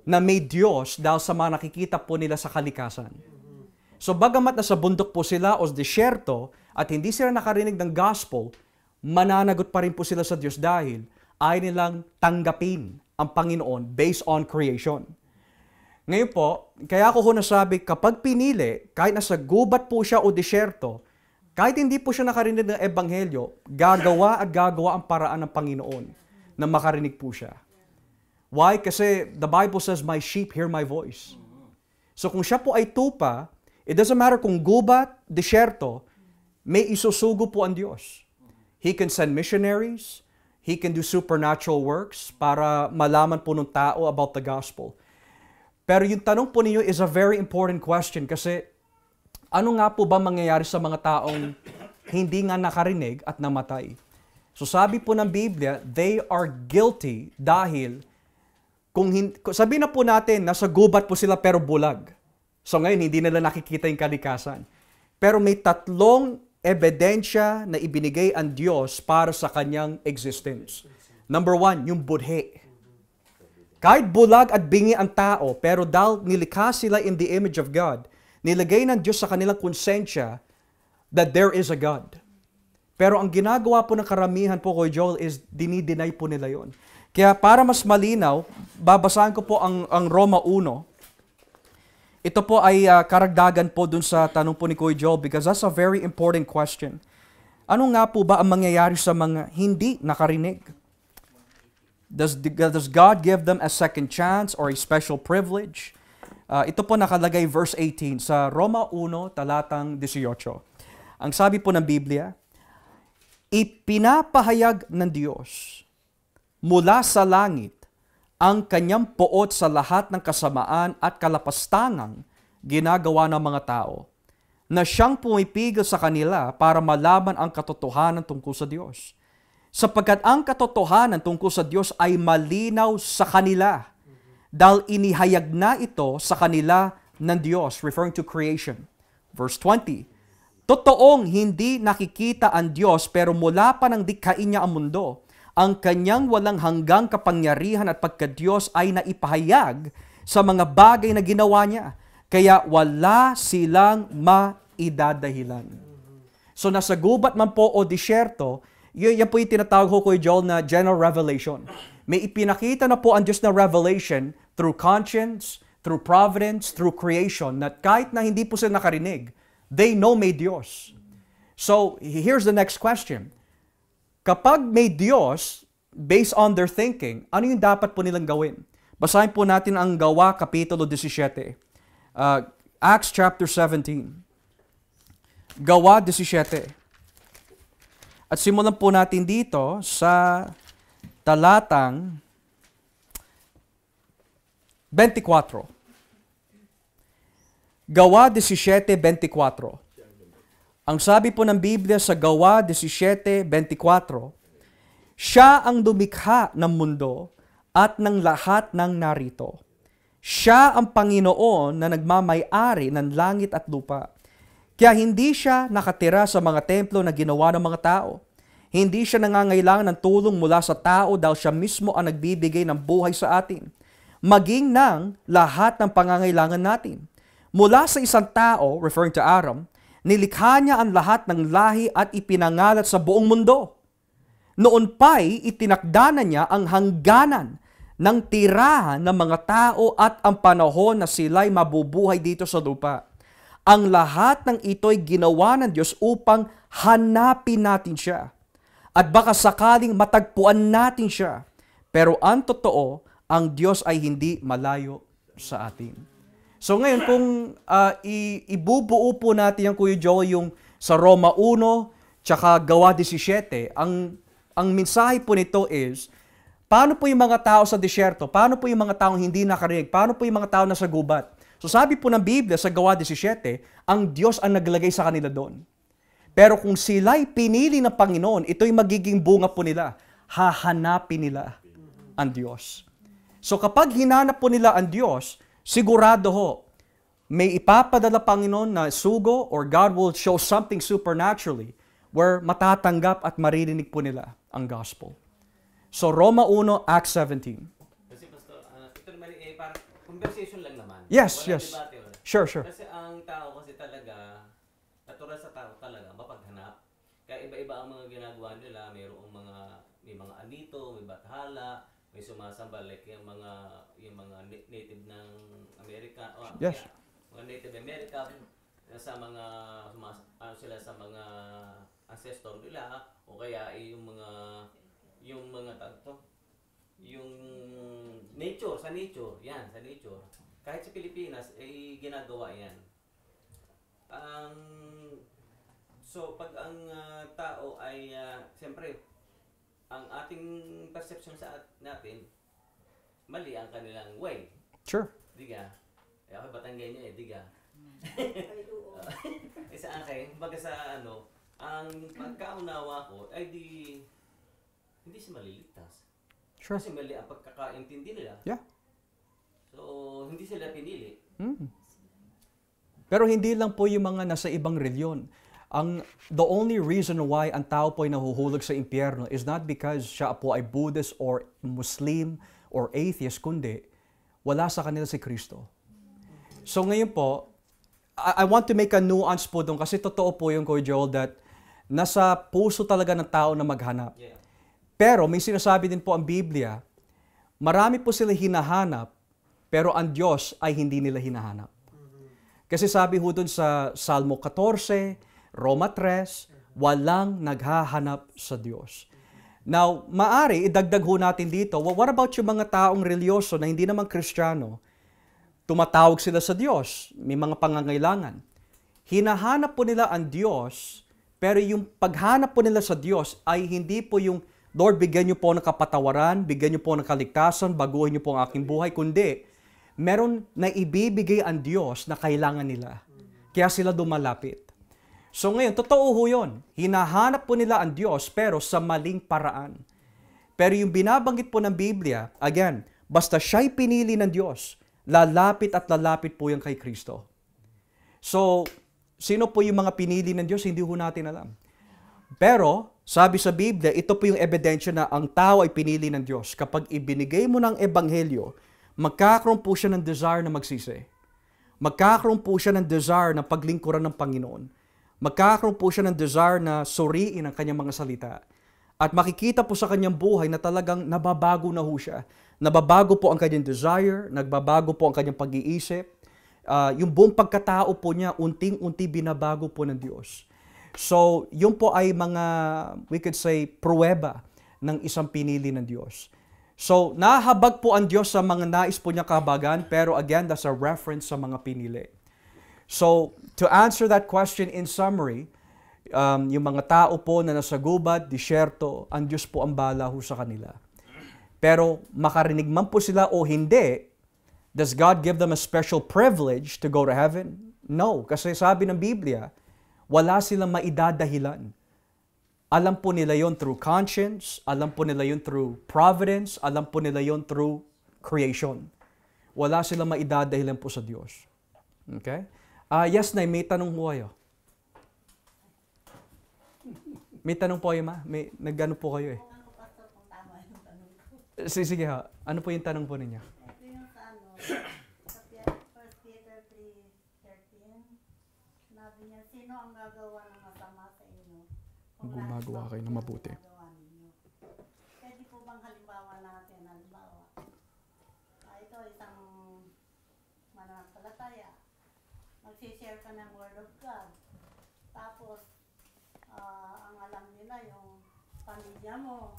na may Diyos dahil sa mga nakikita po nila sa kalikasan. So bagamat nasa bundok po sila o disyerto at hindi sila nakarinig ng gospel, mananagot pa rin po sila sa Diyos dahil ay nilang tanggapin ang Panginoon based on creation. Ngayon po, kaya ko nasabi, kapag pinili, kahit nasa gubat po siya o disyerto, kahit hindi po siya nakarinig ng Ebanghelyo, gagawa ang paraan ng Panginoon na makarinig po siya. Why? Kasi the Bible says, my sheep hear my voice. So kung siya po ay tupa, it doesn't matter kung gubat, disyerto, may isusugo po ang Diyos. He can send missionaries, He can do supernatural works para malaman po ng tao about the gospel. Pero yung tanong po ninyo is a very important question kasi ano nga po ba mangyayari sa mga taong hindi nga nakarinig at namatay? So sabi po ng Biblia, they are guilty dahil sabihin na po natin, nasa gubat po sila pero bulag. So ngayon, hindi nila nakikita yung kalikasan. Pero may 3 ebidensya na ibinigay ang Diyos para sa kanyang existence. Number 1, yung budhe. Kahit bulag at bingi ang tao, pero dahil nilikha sila in the image of God, nilagay ng Diyos sa kanilang konsensya that there is a God. Pero ang ginagawa po ng karamihan po, Kuya Joel, is dinideny po nila yon. Kaya para mas malinaw, babasahin ko po ang Roma 1. Ito po ay karagdagan po dun sa tanong po ni Kuya Joel because that's a very important question. Ano nga po ba ang mangyayari sa mga hindi nakarinig? Does God give them a second chance or a special privilege? Ito po nakalagay verse 18 sa Roma 1, talatang 18. Ang sabi po ng Biblia, ipinapahayag ng Diyos mula sa langit ang kanyang poot sa lahat ng kasamaan at kalapastangang ginagawa ng mga tao, na siyang pumipigil sa kanila para malaman ang katotohanan tungkol sa Diyos. Sapagkat ang katotohanan tungkol sa Diyos ay malinaw sa kanila, dahil inihayag na ito sa kanila ng Diyos, referring to creation. Verse 20, totoong hindi nakikita ang Diyos pero mula pa nang dikhain niya ang mundo, ang kanyang walang hanggang kapangyarihan at pagka-Diyos ay naipahayag sa mga bagay na ginawa niya. Kaya wala silang maidadahilan. So nasa gubat man po o disyerto, yan po yung tinatawag ko Kuya Joel na general revelation. May ipinakita na po ang Diyos na revelation through conscience, through providence, through creation, na kahit na hindi po sila nakarinig, they know may Diyos. So here's the next question. Kapag may Diyos, based on their thinking, ano yung dapat po nilang gawin? Basahin po natin ang Gawa, Kapitulo 17. Acts chapter 17. Gawa 17. At simulan po natin dito sa talatang 24. Gawa 17:24. Ang sabi po ng Biblia sa Gawa 17:24, siya ang lumikha ng mundo at ng lahat ng narito. Siya ang Panginoon na nagmamay-ari ng langit at lupa. Kaya hindi siya nakatira sa mga templo na ginawa ng mga tao. Hindi siya nangangailangan ng tulong mula sa tao dahil siya mismo ang nagbibigay ng buhay sa atin, maging ng lahat ng pangangailangan natin. Mula sa isang tao, referring to Adam, nilikha niya ang lahat ng lahi at ipinangalat sa buong mundo. Noon pa'y itinakda na niya ang hangganan ng tirahan ng mga tao at ang panahon na sila'y mabubuhay dito sa lupa. Ang lahat ng ito'y ginawa ng Diyos upang hanapin natin siya. At baka sakaling matagpuan natin siya. Pero ang totoo, ang Diyos ay hindi malayo sa atin. So ngayon, kung ibubuo po natin yung Kuya Joel, yung sa Roma 1, tsaka Gawa 17, ang mensahe po nito is, paano po yung mga tao sa disyerto? Paano po yung mga taong hindi nakarinig? Paano po yung mga tao nasa gubat? So sabi po ng Biblia sa Gawa 17, ang Diyos ang naglagay sa kanila doon. Pero kung sila'y pinili ng Panginoon, ito'y magiging bunga po nila. Hahanapin nila ang Diyos. So kapag hinanap po nila ang Diyos, sigurado ho, may ipapadala Panginoon na sugo or God will show something supernaturally where matatanggap at maririnig po nila ang gospel. So Roma 1, Acts 17. Kasi Pastor, ito naman parang conversation lang naman. Yes, Walang yes. debate, wala. Sure, sure. Kasi ang tao kasi talaga, natural sa tao talaga, mapaghanap. Kaya iba-iba ang mga ginagawa nila. May mga anito, may bathala, may sumasamba like yung mga native ng Amerika. Yes. Mga Native American sa mga sila sa mga ancestor nila o kaya yung mga tanto yung nature sa nature kahit sa Pilipinas ay ginagawa yan so pag ang tao ay siyempre ang ating perception sa natin mali ang kanilang way Sure. diga ako Batanggenyo diga sa akin baga sa ang pagkaunawa ko ay hindi siya maliligtas. Sure. Kasi mali ang pagkakaintindi nila. Yeah. So, hindi sila pinili. Pero hindi lang po yung mga nasa ibang reliyon. The only reason why ang tao po ay nahuhulog sa impyerno is not because siya po ay Buddhist or Muslim or atheist, kundi wala sa kanila si Kristo. So ngayon po, I want to make a nuance po doon kasi totoo po yung Kuya Joel that nasa puso talaga ng tao na maghanap. Yeah. Pero may sinasabi din po ang Biblia, marami po sila hinahanap, pero ang Diyos ay hindi nila hinahanap. Kasi sabi ho doon sa Salmo 14, Roma 3, walang naghahanap sa Diyos. Now, maari, idagdag ho natin dito, what about yung mga taong religyoso na hindi naman Kristiyano? Tumatawag sila sa Diyos, may mga pangangailangan. Hinahanap po nila ang Diyos, pero yung paghanap po nila sa Diyos ay hindi po yung, Lord, bigyan niyo po ng kapatawaran, bigyan niyo po ng kaligtasan, baguhin niyo po ang aking buhay, kundi meron na ibibigay ang Diyos na kailangan nila. Kaya sila dumalapit. So ngayon, totoo ho yun. Hinahanap po nila ang Diyos, pero sa maling paraan. Pero yung binabanggit po ng Biblia, again, basta siya'y pinili ng Diyos, lalapit at lalapit po yan kay Kristo. So, sino po yung mga pinili ng Diyos? Hindi ho natin alam. Pero, sabi sa Biblia, ito po yung ebidensya na ang tao ay pinili ng Diyos. Kapag ibinigay mo ng ebanghelyo, magkakaroon po siya ng desire na magsisi. Magkakaroon po siya ng desire na paglingkuran ng Panginoon. Magkakaroon po siya ng desire na suriin ang kanyang mga salita. At makikita po sa kanyang buhay na talagang nababago na ho siya. Nababago po ang kanyang desire, nagbabago po ang kanyang pag-iisip. Yung buong pagkatao po niya, unting-unti binabago po ng Diyos. So, yun po ay mga, we could say, pruweba ng isang pinili ng Diyos. So, nahabag po ang Diyos sa mga nais po niya kahabagan, pero again, that's a reference sa mga pinili. So, to answer that question in summary, yung mga tao po na nasa gubat, disyerto, ang Diyos po ang bahala ho sa kanila. Pero makarinig man po sila o hindi, does God give them a special privilege to go to heaven? No, kasi sabi ng Biblia, wala silang maidadahilan. Alam po nila yon through conscience, alam po nila yon through providence, alam po nila yon through creation. Wala silang maidadahilan po sa Diyos. Okay? Yes, Nay, may tanong po kayo. May tanong po kayo, ma? Nag-ano po kayo eh. Sige ha. Ano po yung tanong po ninyo? Ito yung sa sa 1 Peter 3:13, sabi niya, sino ang gagawa ng masama sa inyo? Kung Gumagawa kayo ng mabuti. ginagawa ninyo. Pwede po bang halimbawa natin, ito isang mananampalataya, magsishare ka ng Word of God, tapos ang alam nila yung pamilya mo,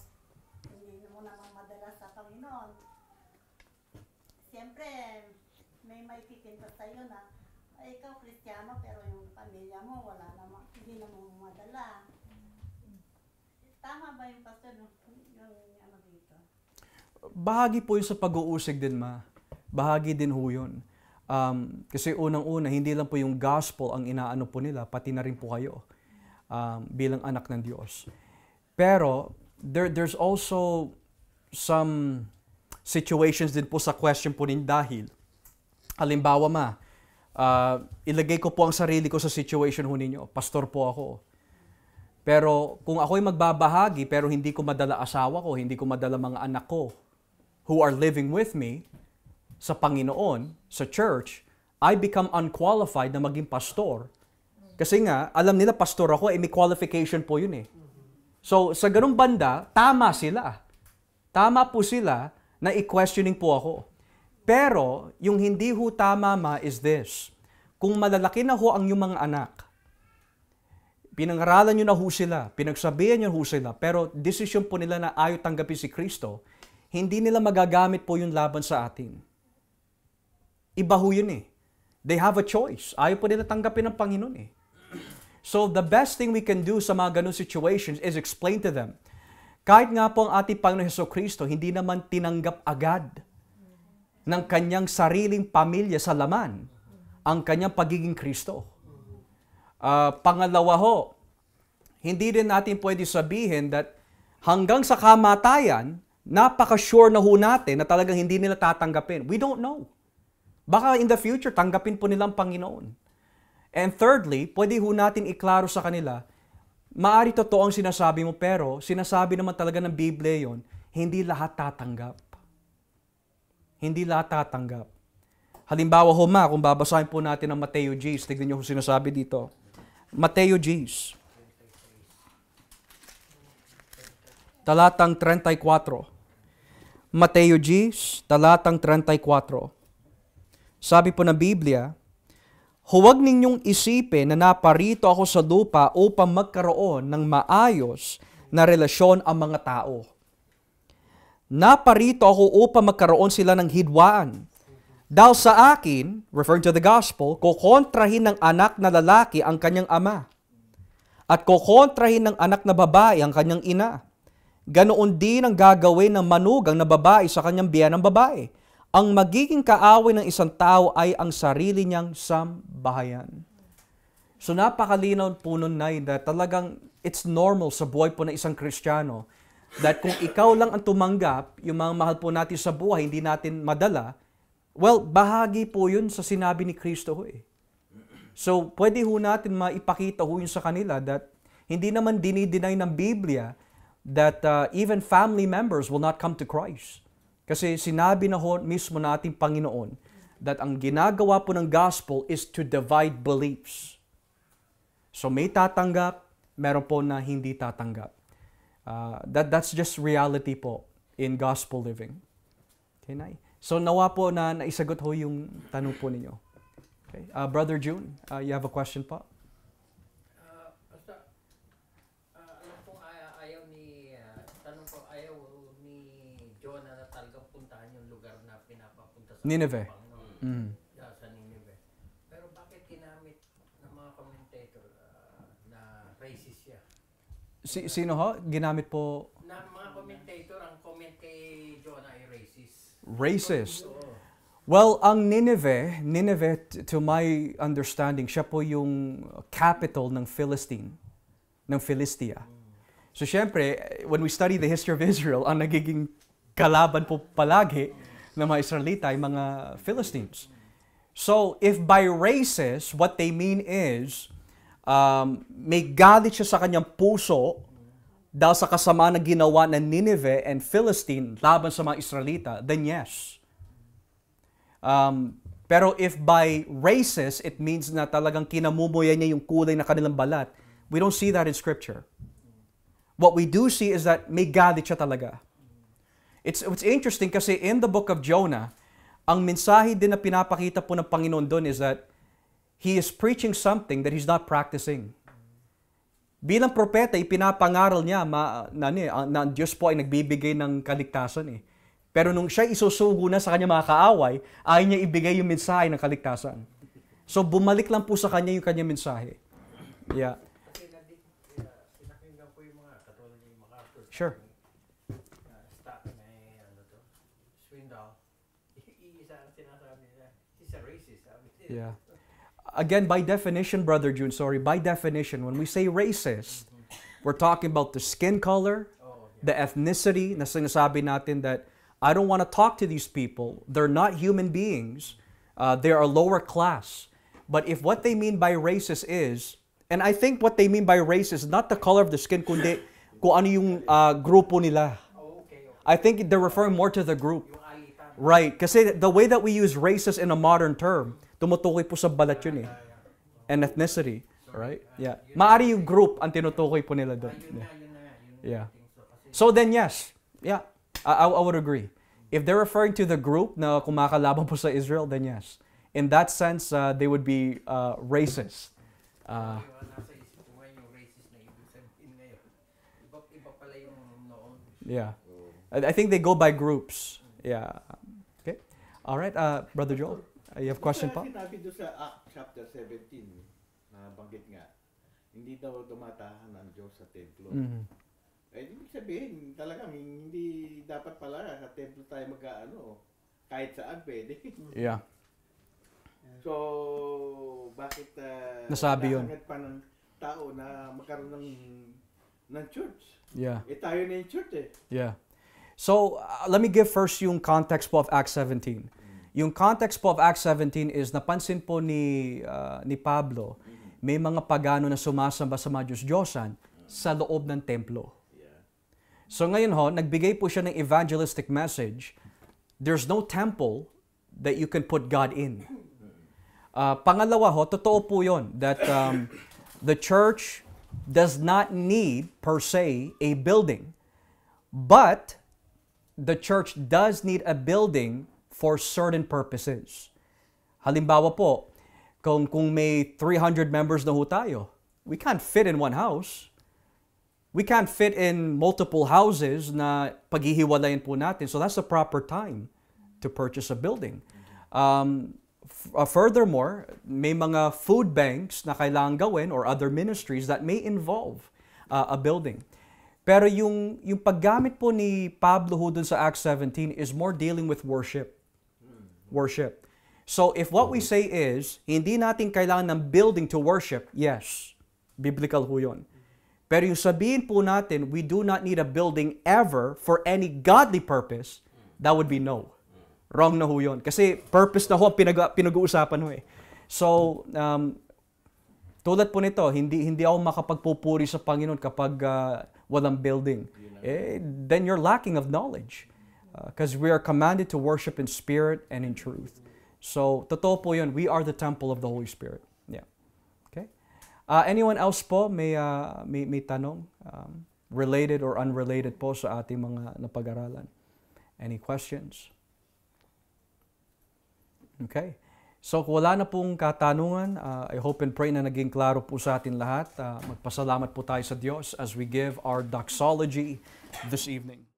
hindi mo naman madala sa Panginoon. Siyempre, may pipinta sa'yo na, ikaw Kristiyano, pero yung pamilya mo, wala naman, hindi naman madala. Tama ba yung pastor, yung ano dito? Bahagi po yun sa pag-uusig din, ma. Bahagi din ho yun. Kasi unang-una, hindi lang po yung gospel ang inaano po nila, pati na rin po kayo bilang anak ng Diyos. Pero there's also some situations din po sa question po ninyo dahil, halimbawa ilagay ko po ang sarili ko sa situation ho ninyo. Pastor po ako. Pero kung ako'y magbabahagi pero hindi ko madala asawa ko, hindi ko madala mga anak ko who are living with me sa Panginoon, sa church, I become unqualified na maging pastor. Kasi nga, alam nila pastor ako, may qualification po yun eh. So, sa ganung banda, tama sila. Tama po sila na i-questioning po ako. Pero, yung hindi ho tama is this. Kung malalaki na ho ang yung mga anak, pinangaralan nyo na ho sila, pinagsabihan nyo ho sila, pero decision po nila na ayaw tanggapin si Kristo, hindi nila magagamit po yung laban sa atin. Iba ho yun eh. They have a choice. Ayaw po nila tanggapin ng Panginoon eh. So, the best thing we can do sa mga ganun situations is explain to them. Kahit nga po ang ating Panginoon Jesucristo, hindi naman tinanggap agad ng kanyang sariling pamilya sa laman ang kanyang pagiging Kristo. Pangalawa ho, hindi rin natin pwede sabihin that hanggang sa kamatayan, napaka-sure na ho natin na talagang hindi nila tatanggapin. We don't know. Baka in the future, tanggapin po nilang Panginoon. And thirdly, pwede ho natin iklaro sa kanila, maari totoo ang sinasabi mo, pero sinasabi naman talaga ng Biblia yon, hindi lahat tatanggap. Hindi lahat tatanggap. Halimbawa ho kung babasahin po natin ang Mateo Gs, tignan niyo kung sinasabi dito. Mateo Gs, talatang 34. Mateo Gs, talatang 34. Sabi po ng Biblia, huwag ninyong isipin na naparito ako sa lupa upang magkaroon ng maayos na relasyon ang mga tao. Naparito ako upang magkaroon sila ng hidwaan. Dahil sa akin, referring to the gospel, kukontrahin ng anak na lalaki ang kanyang ama. At kukontrahin ng anak na babae ang kanyang ina. Ganoon din ang gagawin ng manugang na babae sa kanyang biyanang babae. Ang magiging kaaway ng isang tao ay ang sarili niyang sambahayan. So napakalinaw po nun na talagang it's normal sa buhay po ng isang Kristiyano that kung ikaw lang ang tumanggap, yung mga mahal po natin sa buhay, hindi natin madala, well, bahagi po yun sa sinabi ni Kristo ho eh. So pwede ho natin maipakita ho yun sa kanila that hindi naman dinideny ng Biblia that even family members will not come to Christ. Kasi sinabi na ho mismo nating Panginoon that ang ginagawa po ng gospel is to divide beliefs. So may tatanggap, meron po na hindi tatanggap. That's just reality po in gospel living. Okay, Nay? So nawa po na naisagot ho yung tanong po ninyo. Okay. Brother June, you have a question po? Basta, alam kong ayaw ni Jonah na talagang puntahan yung lugar na pinapapunta sa Nineveh. Sa Nineveh. Pero bakit ginamit ng mga commentator na racist siya? Sino ho? Ginamit po? Na mga commentator, ang comment kay Jonah ay racist. Racist. Well, ang Nineveh, to my understanding, siya po yung capital ng Philistia. So syempre, when we study the history of Israel, ang nagiging kalaban po palagi ng mga Israelita ay mga Philistines. So if by racist, what they mean is, may galit siya sa kanyang puso dahil sa kasama na ginawa ng Nineveh and Philistine laban sa mga Israelita, then yes. Pero if by racist, it means na talagang kinamumuya niya yung kulay na kanilang balat, we don't see that in Scripture. What we do see is that may galit siya talaga. It's interesting kasi in the book of Jonah, ang mensahe din na pinapakita po ng Panginoon doon is that He is preaching something that He's not practicing. Bilang propeta, ipinapangaral niya na Diyos po ay nagbibigay ng kaligtasan eh. Pero nung siya isusugo na sa kanya mga kaaway, ayaw niya ibigay yung mensahe ng kaligtasan. So bumalik lang po sa kanya yung kanyang mensahe. Yeah. Kasi sinakinggan ko yung mga katulad yung MacArthur. Sure. Swindoll. Iisa ang sinasabi nila. Si He's a racist. Yeah. Again, by definition, Brother June, by definition, when we say racist, we're talking about the skin color, the ethnicity, na sinasabi natin that I don't want to talk to these people. They're not human beings. They're a lower class. But if what they mean by racist is, and I think what they mean by racist is not the color of the skin, kundi kung ano yung grupo nila. I think they're referring more to the group. Right. Kasi the way that we use racist in a modern term, tumutukoy po sa balat yun eh. And ethnicity. Right? Yeah. Maari yung group ang tinutukoy po nila doon. Yeah. So then yes. Yeah. I would agree. If they're referring to the group na kumakalaban po sa Israel, then yes. In that sense, they would be racist. Nasa isip ko ngayon yung racist na ibig sabihin ngayon. Iba pala yung noon. Yeah. I think they go by groups. Yeah. Okay. All right. Brother Joel, you have a question pa? Sinabi doon sa Acts chapter 17, na banggit nga, hindi daw tumatahan ang Diyos sa templo. Mhm. Eh, ibig sabihin, talagang hindi dapat pala sa templo tayo mag-ano, kahit saan pwede. Yeah. So, bakit Nasabi yun? nahangad pa ng tao na magkaroon ng church? Yeah. Eh, tayo na yung church eh. Yeah. So, let me give first yung context po of Acts 17. Yung context po of Acts 17 is napansin po ni Pablo, may mga pagano na sumasamba sa mga Diyos-Diyosan sa loob ng templo. So ngayon ho, nagbigay po siya ng evangelistic message. There's no temple that you can put God in. Pangalawa ho, totoo po yun that the church does not need per se a building. But the church does need a building for certain purposes. Halimbawa po, kung may 300 members na ho tayo, we can't fit in one house. We can't fit in multiple houses na paghihiwalayin po natin. So that's the proper time to purchase a building. Furthermore, may mga food banks na kailangan gawin or other ministries that may involve a building. Pero yung paggamit po ni Pablo ho dun sa Acts 17 is more dealing with worship. Worship. So if what we say is, hindi natin kailangan ng building to worship, yes, biblical ho yun. Pero yung sabihin po natin, we do not need a building ever for any godly purpose, that would be no. Wrong na ho yun. Kasi purpose na ho ang pinag-uusapan ho eh. So, tulad po nito, hindi ako makapagpupuri sa Panginoon kapag walang building. Then you're lacking of knowledge. Because we are commanded to worship in spirit and in truth. So, totoo po yun. We are the temple of the Holy Spirit. Yeah. Okay? Anyone else po may tanong related or unrelated po sa ating mga napag-aralan? Any questions? Okay. So kung wala na pong katanungan, I hope and pray na naging klaro po sa atin lahat. Magpasalamat po tayo sa Diyos as we give our doxology this evening.